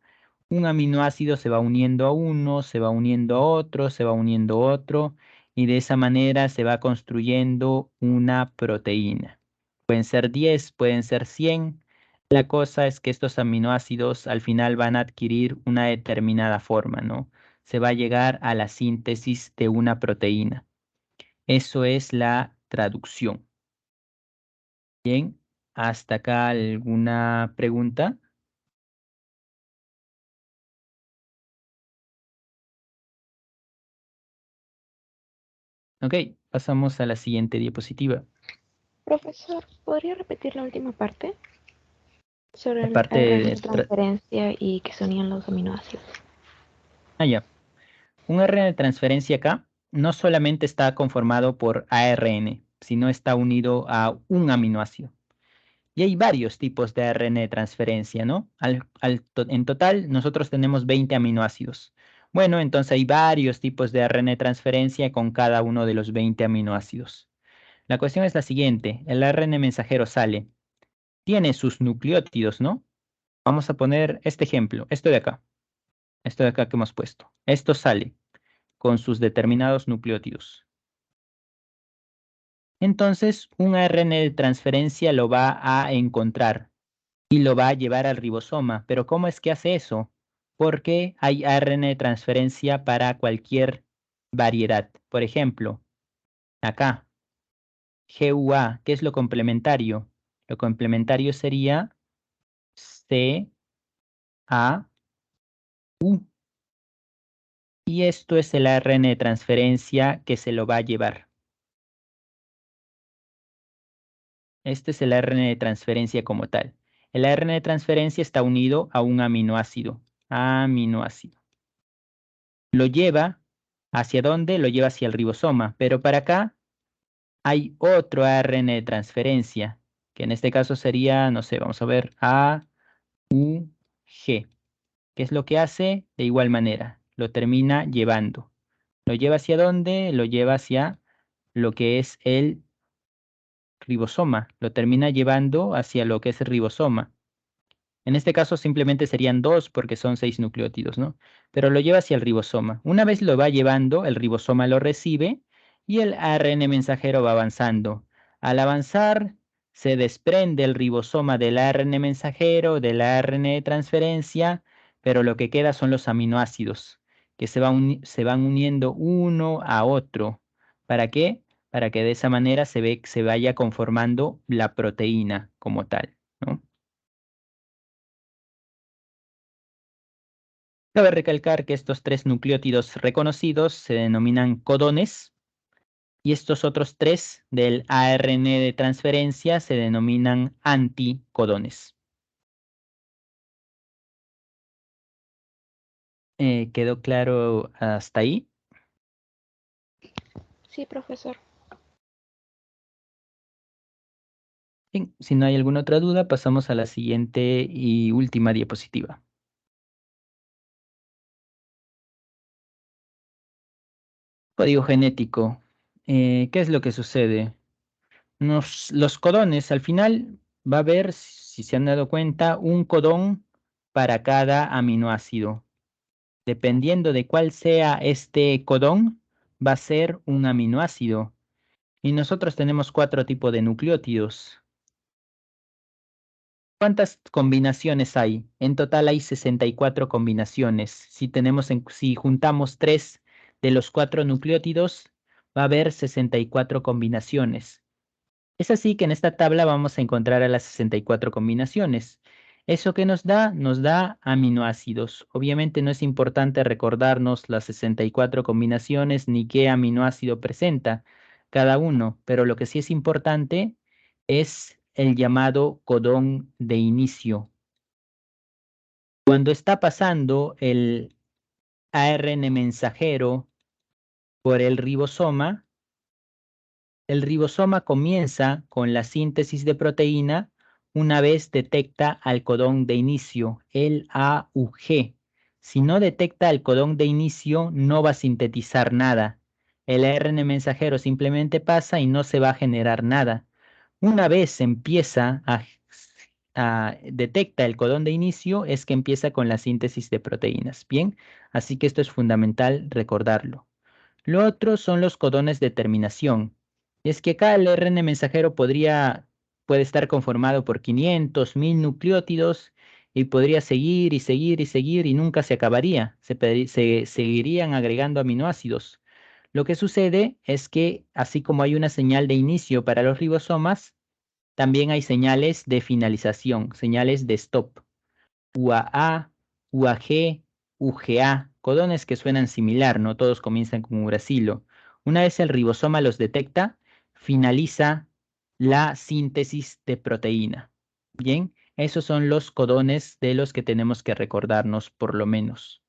un aminoácido se va uniendo a uno, se va uniendo a otro, se va uniendo a otro, y de esa manera se va construyendo una proteína. Pueden ser 10, pueden ser 100. La cosa es que estos aminoácidos al final van a adquirir una determinada forma, ¿no? Se va a llegar a la síntesis de una proteína. Eso es la traducción. Bien, ¿hasta acá alguna pregunta? Ok, pasamos a la siguiente diapositiva. Profesor, ¿podría repetir la última parte? Sobre La el parte ARN de de... transferencia y que se unían los aminoácidos. Ya. Un ARN de transferencia acá no solamente está conformado por ARN, sino está unido a un aminoácido. Y hay varios tipos de ARN de transferencia, ¿no? En total, nosotros tenemos 20 aminoácidos. Bueno, entonces hay varios tipos de ARN de transferencia con cada uno de los 20 aminoácidos. La cuestión es la siguiente, el ARN mensajero sale, tiene sus nucleótidos, ¿no? Vamos a poner este ejemplo, esto de acá que hemos puesto. Esto sale con sus determinados nucleótidos. Entonces, un ARN de transferencia lo va a encontrar y lo va a llevar al ribosoma. Pero ¿cómo es que hace eso? Porque hay ARN de transferencia para cualquier variedad. Por ejemplo, acá, GUA, ¿qué es lo complementario? Lo complementario sería CAU. Y esto es el ARN de transferencia que se lo va a llevar. Este es el ARN de transferencia como tal. El ARN de transferencia está unido a un aminoácido. Aminoácido. Lo lleva hacia dónde? Lo lleva hacia el ribosoma. Pero para acá hay otro ARN de transferencia, que en este caso sería, no sé, vamos a ver, AUG. ¿Qué es lo que hace? De igual manera, lo termina llevando. ¿Lo lleva hacia dónde? Lo lleva hacia lo que es el ribosoma. Lo termina llevando hacia lo que es el ribosoma. En este caso simplemente serían dos porque son 6 nucleótidos, ¿no? Pero lo lleva hacia el ribosoma. Una vez lo va llevando, el ribosoma lo recibe y el ARN mensajero va avanzando Al avanzar, se desprende el ribosoma del ARN mensajero, del ARN de transferencia, pero lo que queda son los aminoácidos, que se van uniendo uno a otro. ¿Para qué? Para que de esa manera se vaya conformando la proteína como tal, ¿no? Cabe recalcar que estos tres nucleótidos reconocidos se denominan codones y estos otros tres del ARN de transferencia se denominan anticodones. ¿Quedó claro hasta ahí? Sí, profesor. Bien, si no hay alguna otra duda, pasamos a la siguiente y última diapositiva. Código genético. ¿Qué es lo que sucede? Los codones, al final va a haber, si se han dado cuenta, un codón para cada aminoácido. Dependiendo de cuál sea este codón, va a ser un aminoácido. Y nosotros tenemos 4 tipos de nucleótidos. ¿Cuántas combinaciones hay? En total hay 64 combinaciones. Si juntamos 3 de los 4 nucleótidos, va a haber 64 combinaciones. Es así que en esta tabla vamos a encontrar a las 64 combinaciones. ¿Eso que nos da? Nos da aminoácidos. Obviamente no es importante recordarnos las 64 combinaciones ni qué aminoácido presenta cada uno, pero lo que sí es importante es el llamado codón de inicio. Cuando está pasando el ARN mensajero por el ribosoma comienza con la síntesis de proteína una vez detecta al codón de inicio, el AUG. Si no detecta el codón de inicio, no va a sintetizar nada. El ARN mensajero simplemente pasa y no se va a generar nada. Una vez detecta el codón de inicio, es que empieza con la síntesis de proteínas. Bien, así que esto es fundamental recordarlo. Lo otro son los codones de terminación. Y es que cada ARN mensajero puede estar conformado por 500, 1000 nucleótidos y podría seguir y seguir y seguir y nunca se acabaría. Se seguirían agregando aminoácidos. Lo que sucede es que así como hay una señal de inicio para los ribosomas, también hay señales de finalización, señales de stop. UAA, UAG, UGA, codones que suenan similar, no todos comienzan con uracilo. Una vez el ribosoma los detecta, finaliza la síntesis de proteína. Bien, esos son los codones de los que tenemos que recordarnos por lo menos.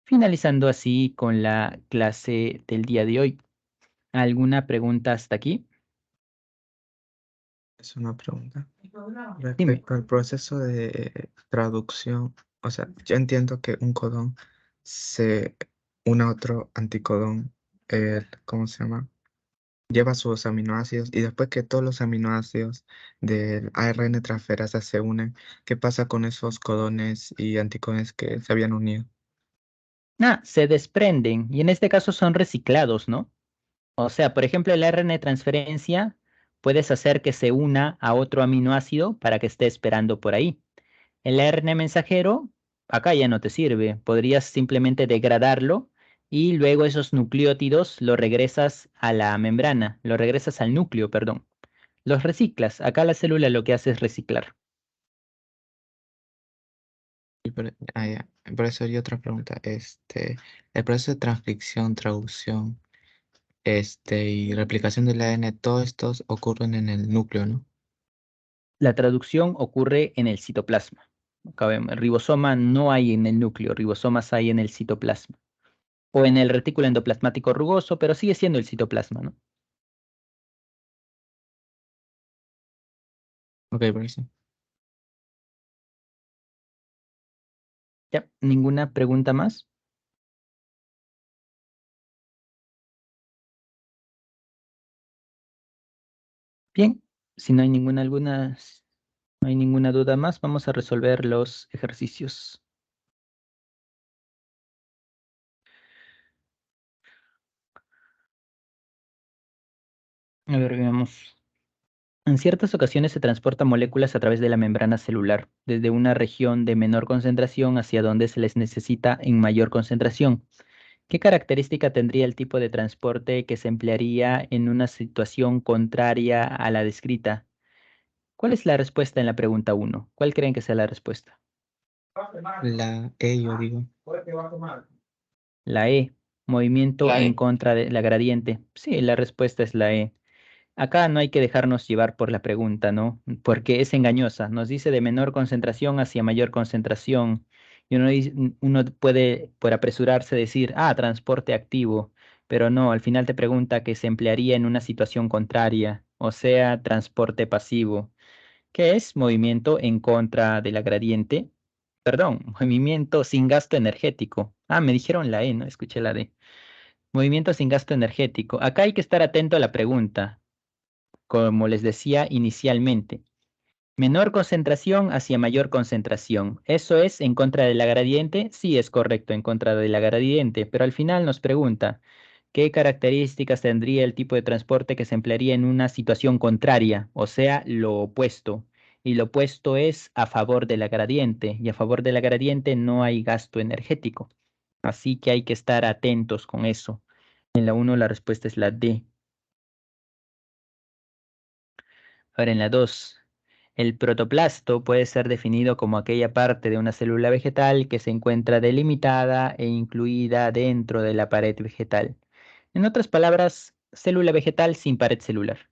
Finalizando así con la clase del día de hoy. ¿Alguna pregunta hasta aquí? Es una pregunta. Dime. Respecto al proceso de traducción, o sea, yo entiendo que un codón se une a otro anticodón, ¿cómo se llama? Lleva sus aminoácidos y después que todos los aminoácidos del ARN transferasa se unen, ¿qué pasa con esos codones y anticodones que se habían unido? Se desprenden y en este caso son reciclados, ¿no? O sea, por ejemplo, el ARN transferencia puedes hacer que se una a otro aminoácido para que esté esperando por ahí. El ARN mensajero, acá ya no te sirve. Podrías simplemente degradarlo y luego esos nucleótidos los regresas a la membrana, los regresas al núcleo, perdón. Los reciclas. Acá la célula lo que hace es reciclar. Ya. Por eso hay otra pregunta. El proceso de transcripción, traducción, y replicación del ADN, todos estos ocurren en el núcleo, ¿no? La traducción ocurre en el citoplasma. El ribosoma no hay en el núcleo, ribosomas hay en el citoplasma. O en el retículo endoplasmático rugoso, pero sigue siendo el citoplasma, ¿no? Ok, por eso. Ya, ¿ninguna pregunta más? Bien, si no hay no hay ninguna duda más, vamos a resolver los ejercicios. A ver, veamos. En ciertas ocasiones se transportan moléculas a través de la membrana celular, desde una región de menor concentración hacia donde se les necesita en mayor concentración. ¿Qué característica tendría el tipo de transporte que se emplearía en una situación contraria a la descrita? ¿Cuál es la respuesta en la pregunta uno? ¿Cuál creen que sea la respuesta? La E, yo digo. La E, movimiento La en E. contra de la gradiente. Sí, la respuesta es la E. Acá no hay que dejarnos llevar por la pregunta, ¿no? Porque es engañosa. Nos dice de menor concentración hacia mayor concentración. Y uno puede, por apresurarse, decir, transporte activo. Pero no, al final te pregunta que se emplearía en una situación contraria, o sea, transporte pasivo, que es movimiento en contra de la gradiente. Perdón, movimiento sin gasto energético. Me dijeron la E, no escuché la D. Movimiento sin gasto energético. Acá hay que estar atento a la pregunta como les decía inicialmente. Menor concentración hacia mayor concentración. ¿Eso es en contra de la gradiente? Sí, es correcto, en contra de la gradiente, pero al final nos pregunta, ¿qué características tendría el tipo de transporte que se emplearía en una situación contraria? O sea, lo opuesto. Y lo opuesto es a favor de la gradiente, y a favor de la gradiente no hay gasto energético. Así que hay que estar atentos con eso. En la uno la respuesta es la D. Ahora en la 2, el protoplasto puede ser definido como aquella parte de una célula vegetal que se encuentra delimitada e incluida dentro de la pared vegetal. En otras palabras, célula vegetal sin pared celular.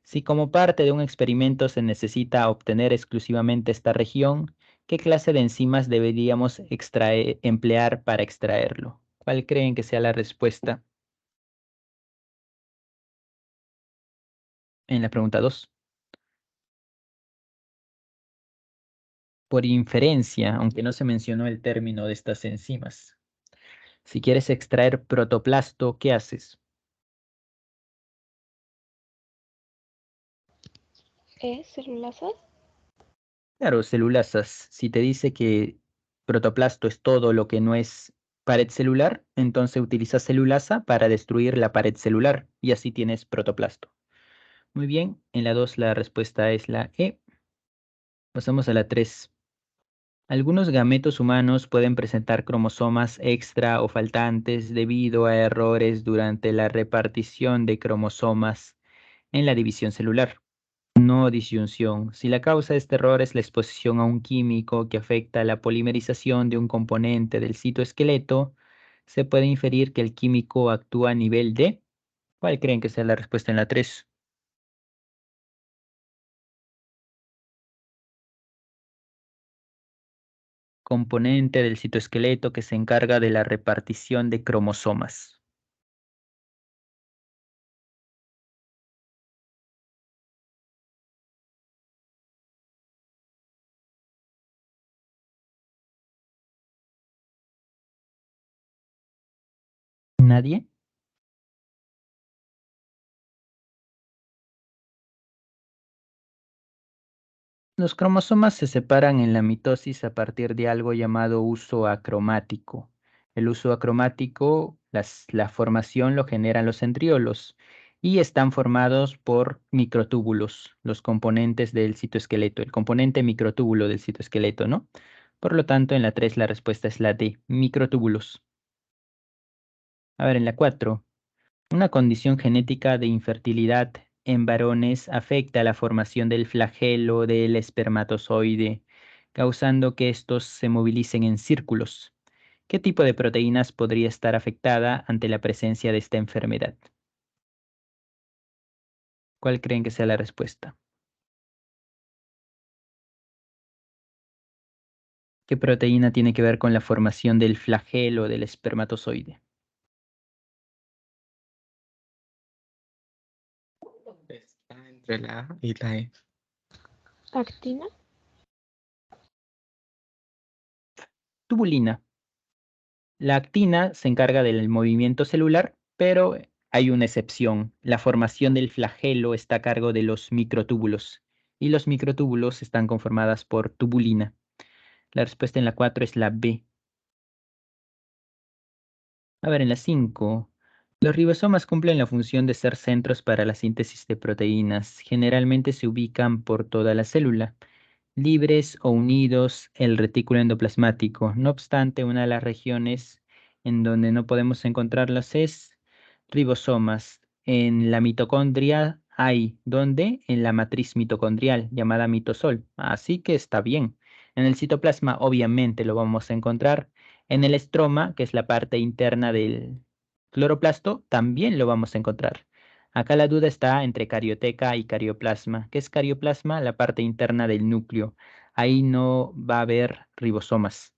Si como parte de un experimento se necesita obtener exclusivamente esta región, ¿qué clase de enzimas deberíamos emplear para extraerlo? ¿Cuál creen que sea la respuesta en la pregunta 2? Por inferencia, aunque no se mencionó el término de estas enzimas. Si quieres extraer protoplasto, ¿qué haces? ¿Celulasas? Claro, celulasas. Si te dice que protoplasto es todo lo que no es pared celular, entonces utilizas celulasa para destruir la pared celular y así tienes protoplasto. Muy bien, en la 2 la respuesta es la E. Pasamos a la 3. Algunos gametos humanos pueden presentar cromosomas extra o faltantes debido a errores durante la repartición de cromosomas en la división celular. No disyunción. Si la causa de este error es la exposición a un químico que afecta la polimerización de un componente del citoesqueleto, se puede inferir que el químico actúa a nivel de... ¿Cuál creen que sea la respuesta en la 3? Componente del citoesqueleto que se encarga de la repartición de cromosomas. ¿Nadie? Los cromosomas se separan en la mitosis a partir de algo llamado uso acromático. El uso acromático, la formación lo generan los centriolos y están formados por microtúbulos, los componentes del citoesqueleto, el componente microtúbulo del citoesqueleto, ¿no? Por lo tanto, en la 3 la respuesta es la D, microtúbulos. A ver, en la 4. Una condición genética de infertilidad en varones afecta la formación del flagelo del espermatozoide, causando que estos se movilicen en círculos. ¿Qué tipo de proteínas podría estar afectada ante la presencia de esta enfermedad? ¿Cuál creen que sea la respuesta? ¿Qué proteína tiene que ver con la formación del flagelo del espermatozoide? Está entre la A y la E. ¿Actina? Tubulina. La actina se encarga del movimiento celular, pero hay una excepción. La formación del flagelo está a cargo de los microtúbulos y los microtúbulos están conformadas por tubulina. La respuesta en la 4 es la B. A ver, en la 5. Los ribosomas cumplen la función de ser centros para la síntesis de proteínas. Generalmente se ubican por toda la célula, libres o unidos el retículo endoplasmático. No obstante, una de las regiones en donde no podemos encontrarlas es ribosomas. En la mitocondria hay, ¿dónde? En la matriz mitocondrial, llamada mitosol. Así que está bien. En el citoplasma, obviamente, lo vamos a encontrar. En el estroma, que es la parte interna del cloroplasto, también lo vamos a encontrar. Acá la duda está entre carioteca y carioplasma. ¿Qué es carioplasma? La parte interna del núcleo. Ahí no va a haber ribosomas.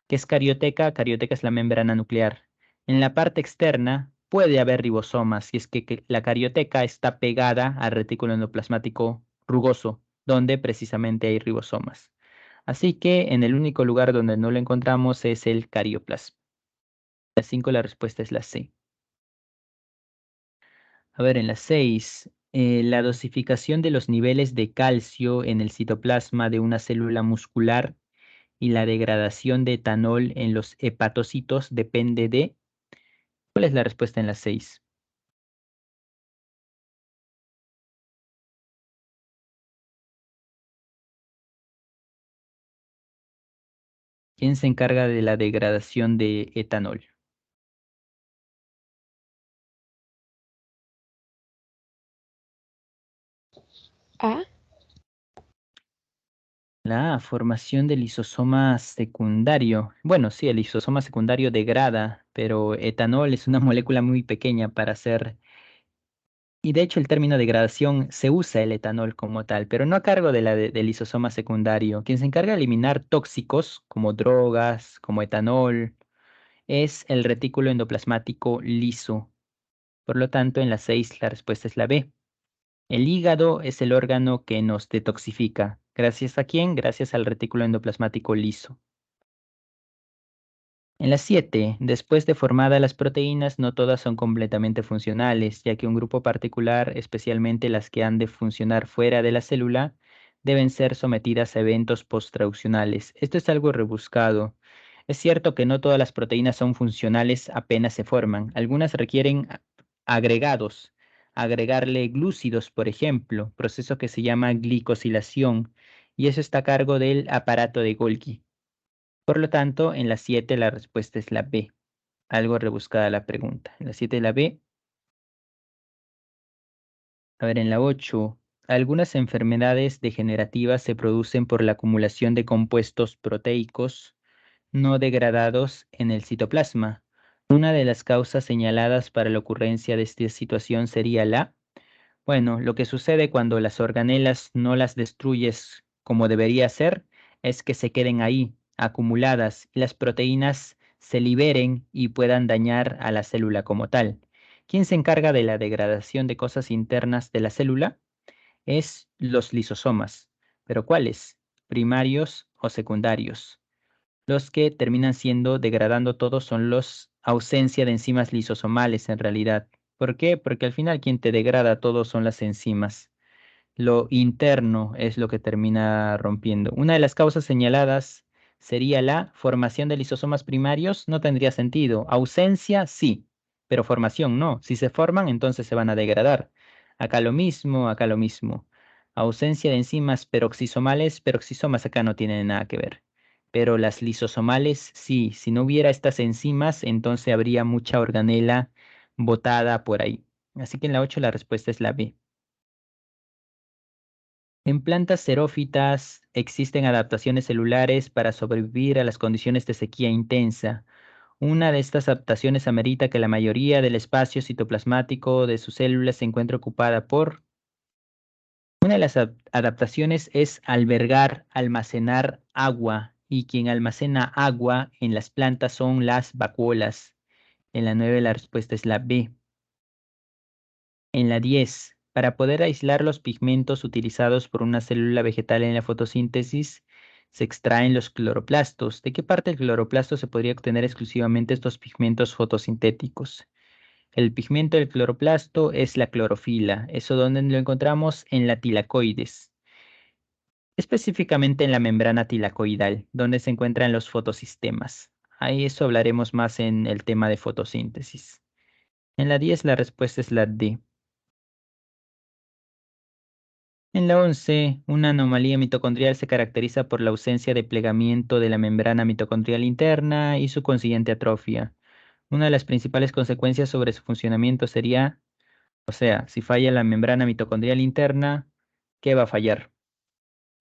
¿Qué es carioteca? Carioteca es la membrana nuclear. En la parte externa puede haber ribosomas, si es que la carioteca está pegada al retículo endoplasmático rugoso, donde precisamente hay ribosomas. Así que en el único lugar donde no lo encontramos es el carioplasma. La 5, la respuesta es la C. A ver, en la 6, la dosificación de los niveles de calcio en el citoplasma de una célula muscular y la degradación de etanol en los hepatocitos depende de... ¿Cuál es la respuesta en la 6? ¿Quién se encarga de la degradación de etanol? A. La formación del lisosoma secundario. Bueno, sí, el lisosoma secundario degrada, pero etanol es una molécula muy pequeña para hacer. Y de hecho el término degradación se usa el etanol como tal, pero no a cargo de del lisosoma secundario. Quien se encarga de eliminar tóxicos como drogas, como etanol, es el retículo endoplasmático liso. Por lo tanto, en la 6 la respuesta es la B. El hígado es el órgano que nos detoxifica. ¿Gracias a quién? Gracias al retículo endoplasmático liso. En la 7, después de formadas las proteínas, no todas son completamente funcionales, ya que un grupo particular, especialmente las que han de funcionar fuera de la célula, deben ser sometidas a eventos posttraduccionales. Esto es algo rebuscado. Es cierto que no todas las proteínas son funcionales apenas se forman. Algunas requieren agregados, agregarle glúcidos, por ejemplo, proceso que se llama glicosilación, y eso está a cargo del aparato de Golgi. Por lo tanto, en la 7 la respuesta es la B. Algo rebuscada la pregunta. En la 7 la B. A ver, en la 8. Algunas enfermedades degenerativas se producen por la acumulación de compuestos proteicos no degradados en el citoplasma. Una de las causas señaladas para la ocurrencia de esta situación sería la... Bueno, lo que sucede cuando las organelas no las destruyes como debería ser es que se queden ahí, acumuladas, y las proteínas se liberen y puedan dañar a la célula como tal. ¿Quién se encarga de la degradación de cosas internas de la célula? Es los lisosomas. ¿Pero cuáles? ¿Primarios o secundarios? Los que terminan siendo degradando todos son los ausencia de enzimas lisosomales en realidad. ¿Por qué? Porque al final quien te degrada todo son las enzimas. Lo interno es lo que termina rompiendo. Una de las causas señaladas sería la formación de lisosomas primarios. No tendría sentido. Ausencia, sí, pero formación no. Si se forman, entonces se van a degradar. Acá lo mismo, acá lo mismo. Ausencia de enzimas peroxisomales, peroxisomas acá no tienen nada que ver. Pero las lisosomales, sí. Si no hubiera estas enzimas, entonces habría mucha organela botada por ahí. Así que en la 8 la respuesta es la B. En plantas xerófitas existen adaptaciones celulares para sobrevivir a las condiciones de sequía intensa. Una de estas adaptaciones amerita que la mayoría del espacio citoplasmático de sus células se encuentre ocupada por... Una de las adaptaciones es albergar, almacenar agua, y quien almacena agua en las plantas son las vacuolas. En la 9 la respuesta es la B. En la 10, para poder aislar los pigmentos utilizados por una célula vegetal en la fotosíntesis, se extraen los cloroplastos. ¿De qué parte del cloroplasto se podría obtener exclusivamente estos pigmentos fotosintéticos? El pigmento del cloroplasto es la clorofila. ¿Eso dónde lo encontramos? En la tilacoides. Específicamente en la membrana tilacoidal, donde se encuentran los fotosistemas. Ahí eso hablaremos más en el tema de fotosíntesis. En la 10 la respuesta es la D. En la 11, una anomalía mitocondrial se caracteriza por la ausencia de plegamiento de la membrana mitocondrial interna y su consiguiente atrofia. Una de las principales consecuencias sobre su funcionamiento sería, o sea, si falla la membrana mitocondrial interna, ¿qué va a fallar?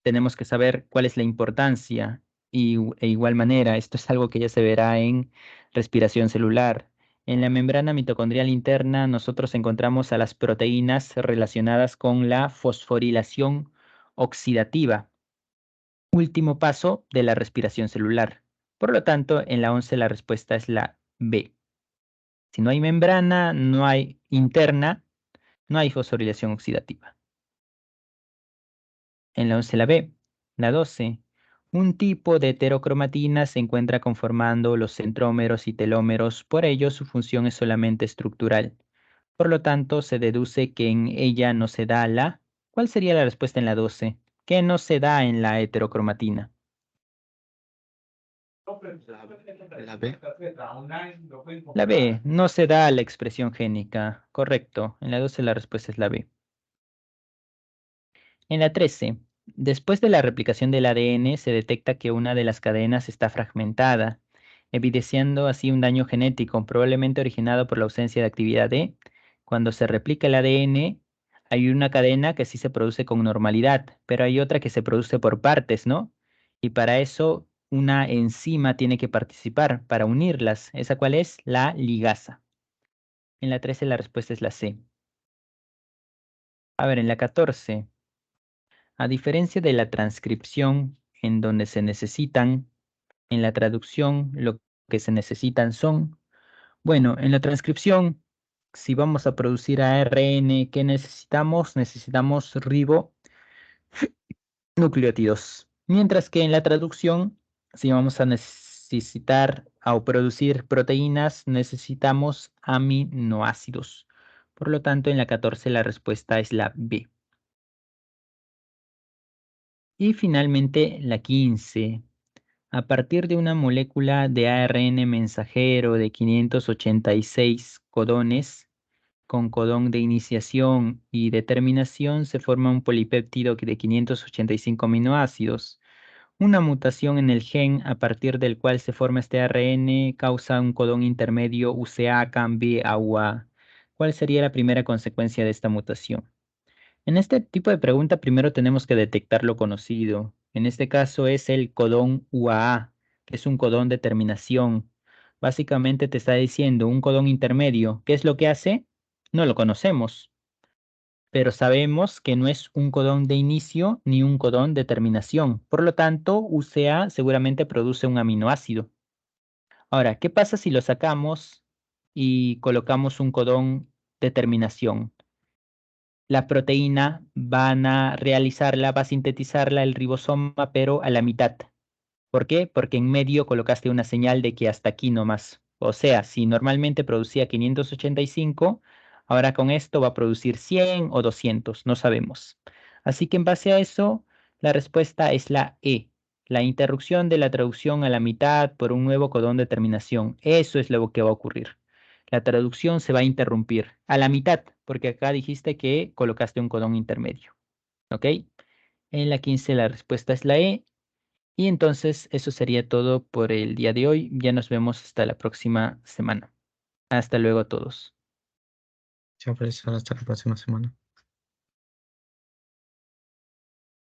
Tenemos que saber cuál es la importancia e igual manera, esto es algo que ya se verá en respiración celular. En la membrana mitocondrial interna nosotros encontramos a las proteínas relacionadas con la fosforilación oxidativa, último paso de la respiración celular. Por lo tanto, en la 11 la respuesta es la B. Si no hay membrana, no hay interna, no hay fosforilación oxidativa. En la 11 la B. La 12. Un tipo de heterocromatina se encuentra conformando los centrómeros y telómeros, por ello su función es solamente estructural. Por lo tanto, se deduce que en ella no se da la... ¿Cuál sería la respuesta en la 12? ¿Qué no se da en la heterocromatina? La B. La B, no se da la expresión génica. Correcto. En la 12 la respuesta es la B. En la 13, después de la replicación del ADN se detecta que una de las cadenas está fragmentada, evidenciando así un daño genético, probablemente originado por la ausencia de actividad D. Cuando se replica el ADN, hay una cadena que sí se produce con normalidad, pero hay otra que se produce por partes, ¿no? Y para eso una enzima tiene que participar para unirlas. ¿Esa cuál es? La ligasa. En la 13 la respuesta es la C. A ver, en la 14. A diferencia de la transcripción, en donde se necesitan, en la traducción lo que se necesitan son, bueno, en la transcripción, si vamos a producir ARN, ¿qué necesitamos? Necesitamos ribonucleótidos. Mientras que en la traducción, si vamos a necesitar o producir proteínas, necesitamos aminoácidos. Por lo tanto, en la 14 la respuesta es la B. Y finalmente la 15. A partir de una molécula de ARN mensajero de 586 codones, con codón de iniciación y de terminación, se forma un polipéptido de 585 aminoácidos. Una mutación en el gen a partir del cual se forma este ARN causa un codón intermedio UCA-CAM-B a UA. ¿Cuál sería la primera consecuencia de esta mutación? En este tipo de pregunta primero tenemos que detectar lo conocido. En este caso es el codón UAA, que es un codón de terminación. Básicamente te está diciendo un codón intermedio. ¿Qué es lo que hace? No lo conocemos, pero sabemos que no es un codón de inicio ni un codón de terminación. Por lo tanto, UCA seguramente produce un aminoácido. Ahora, ¿qué pasa si lo sacamos y colocamos un codón de terminación? La proteína van a realizarla, va a sintetizarla el ribosoma, pero a la mitad. ¿Por qué? Porque en medio colocaste una señal de que hasta aquí nomás. O sea, si normalmente producía 585, ahora con esto va a producir 100 o 200, no sabemos. Así que en base a eso, la respuesta es la E, la interrupción de la traducción a la mitad por un nuevo codón de terminación. Eso es lo que va a ocurrir. La traducción se va a interrumpir a la mitad, porque acá dijiste que colocaste un codón intermedio. ¿Ok? En la 15 la respuesta es la E. Y entonces eso sería todo por el día de hoy. Ya nos vemos hasta la próxima semana. Hasta luego a todos. Chao, profesor. Hasta la próxima semana.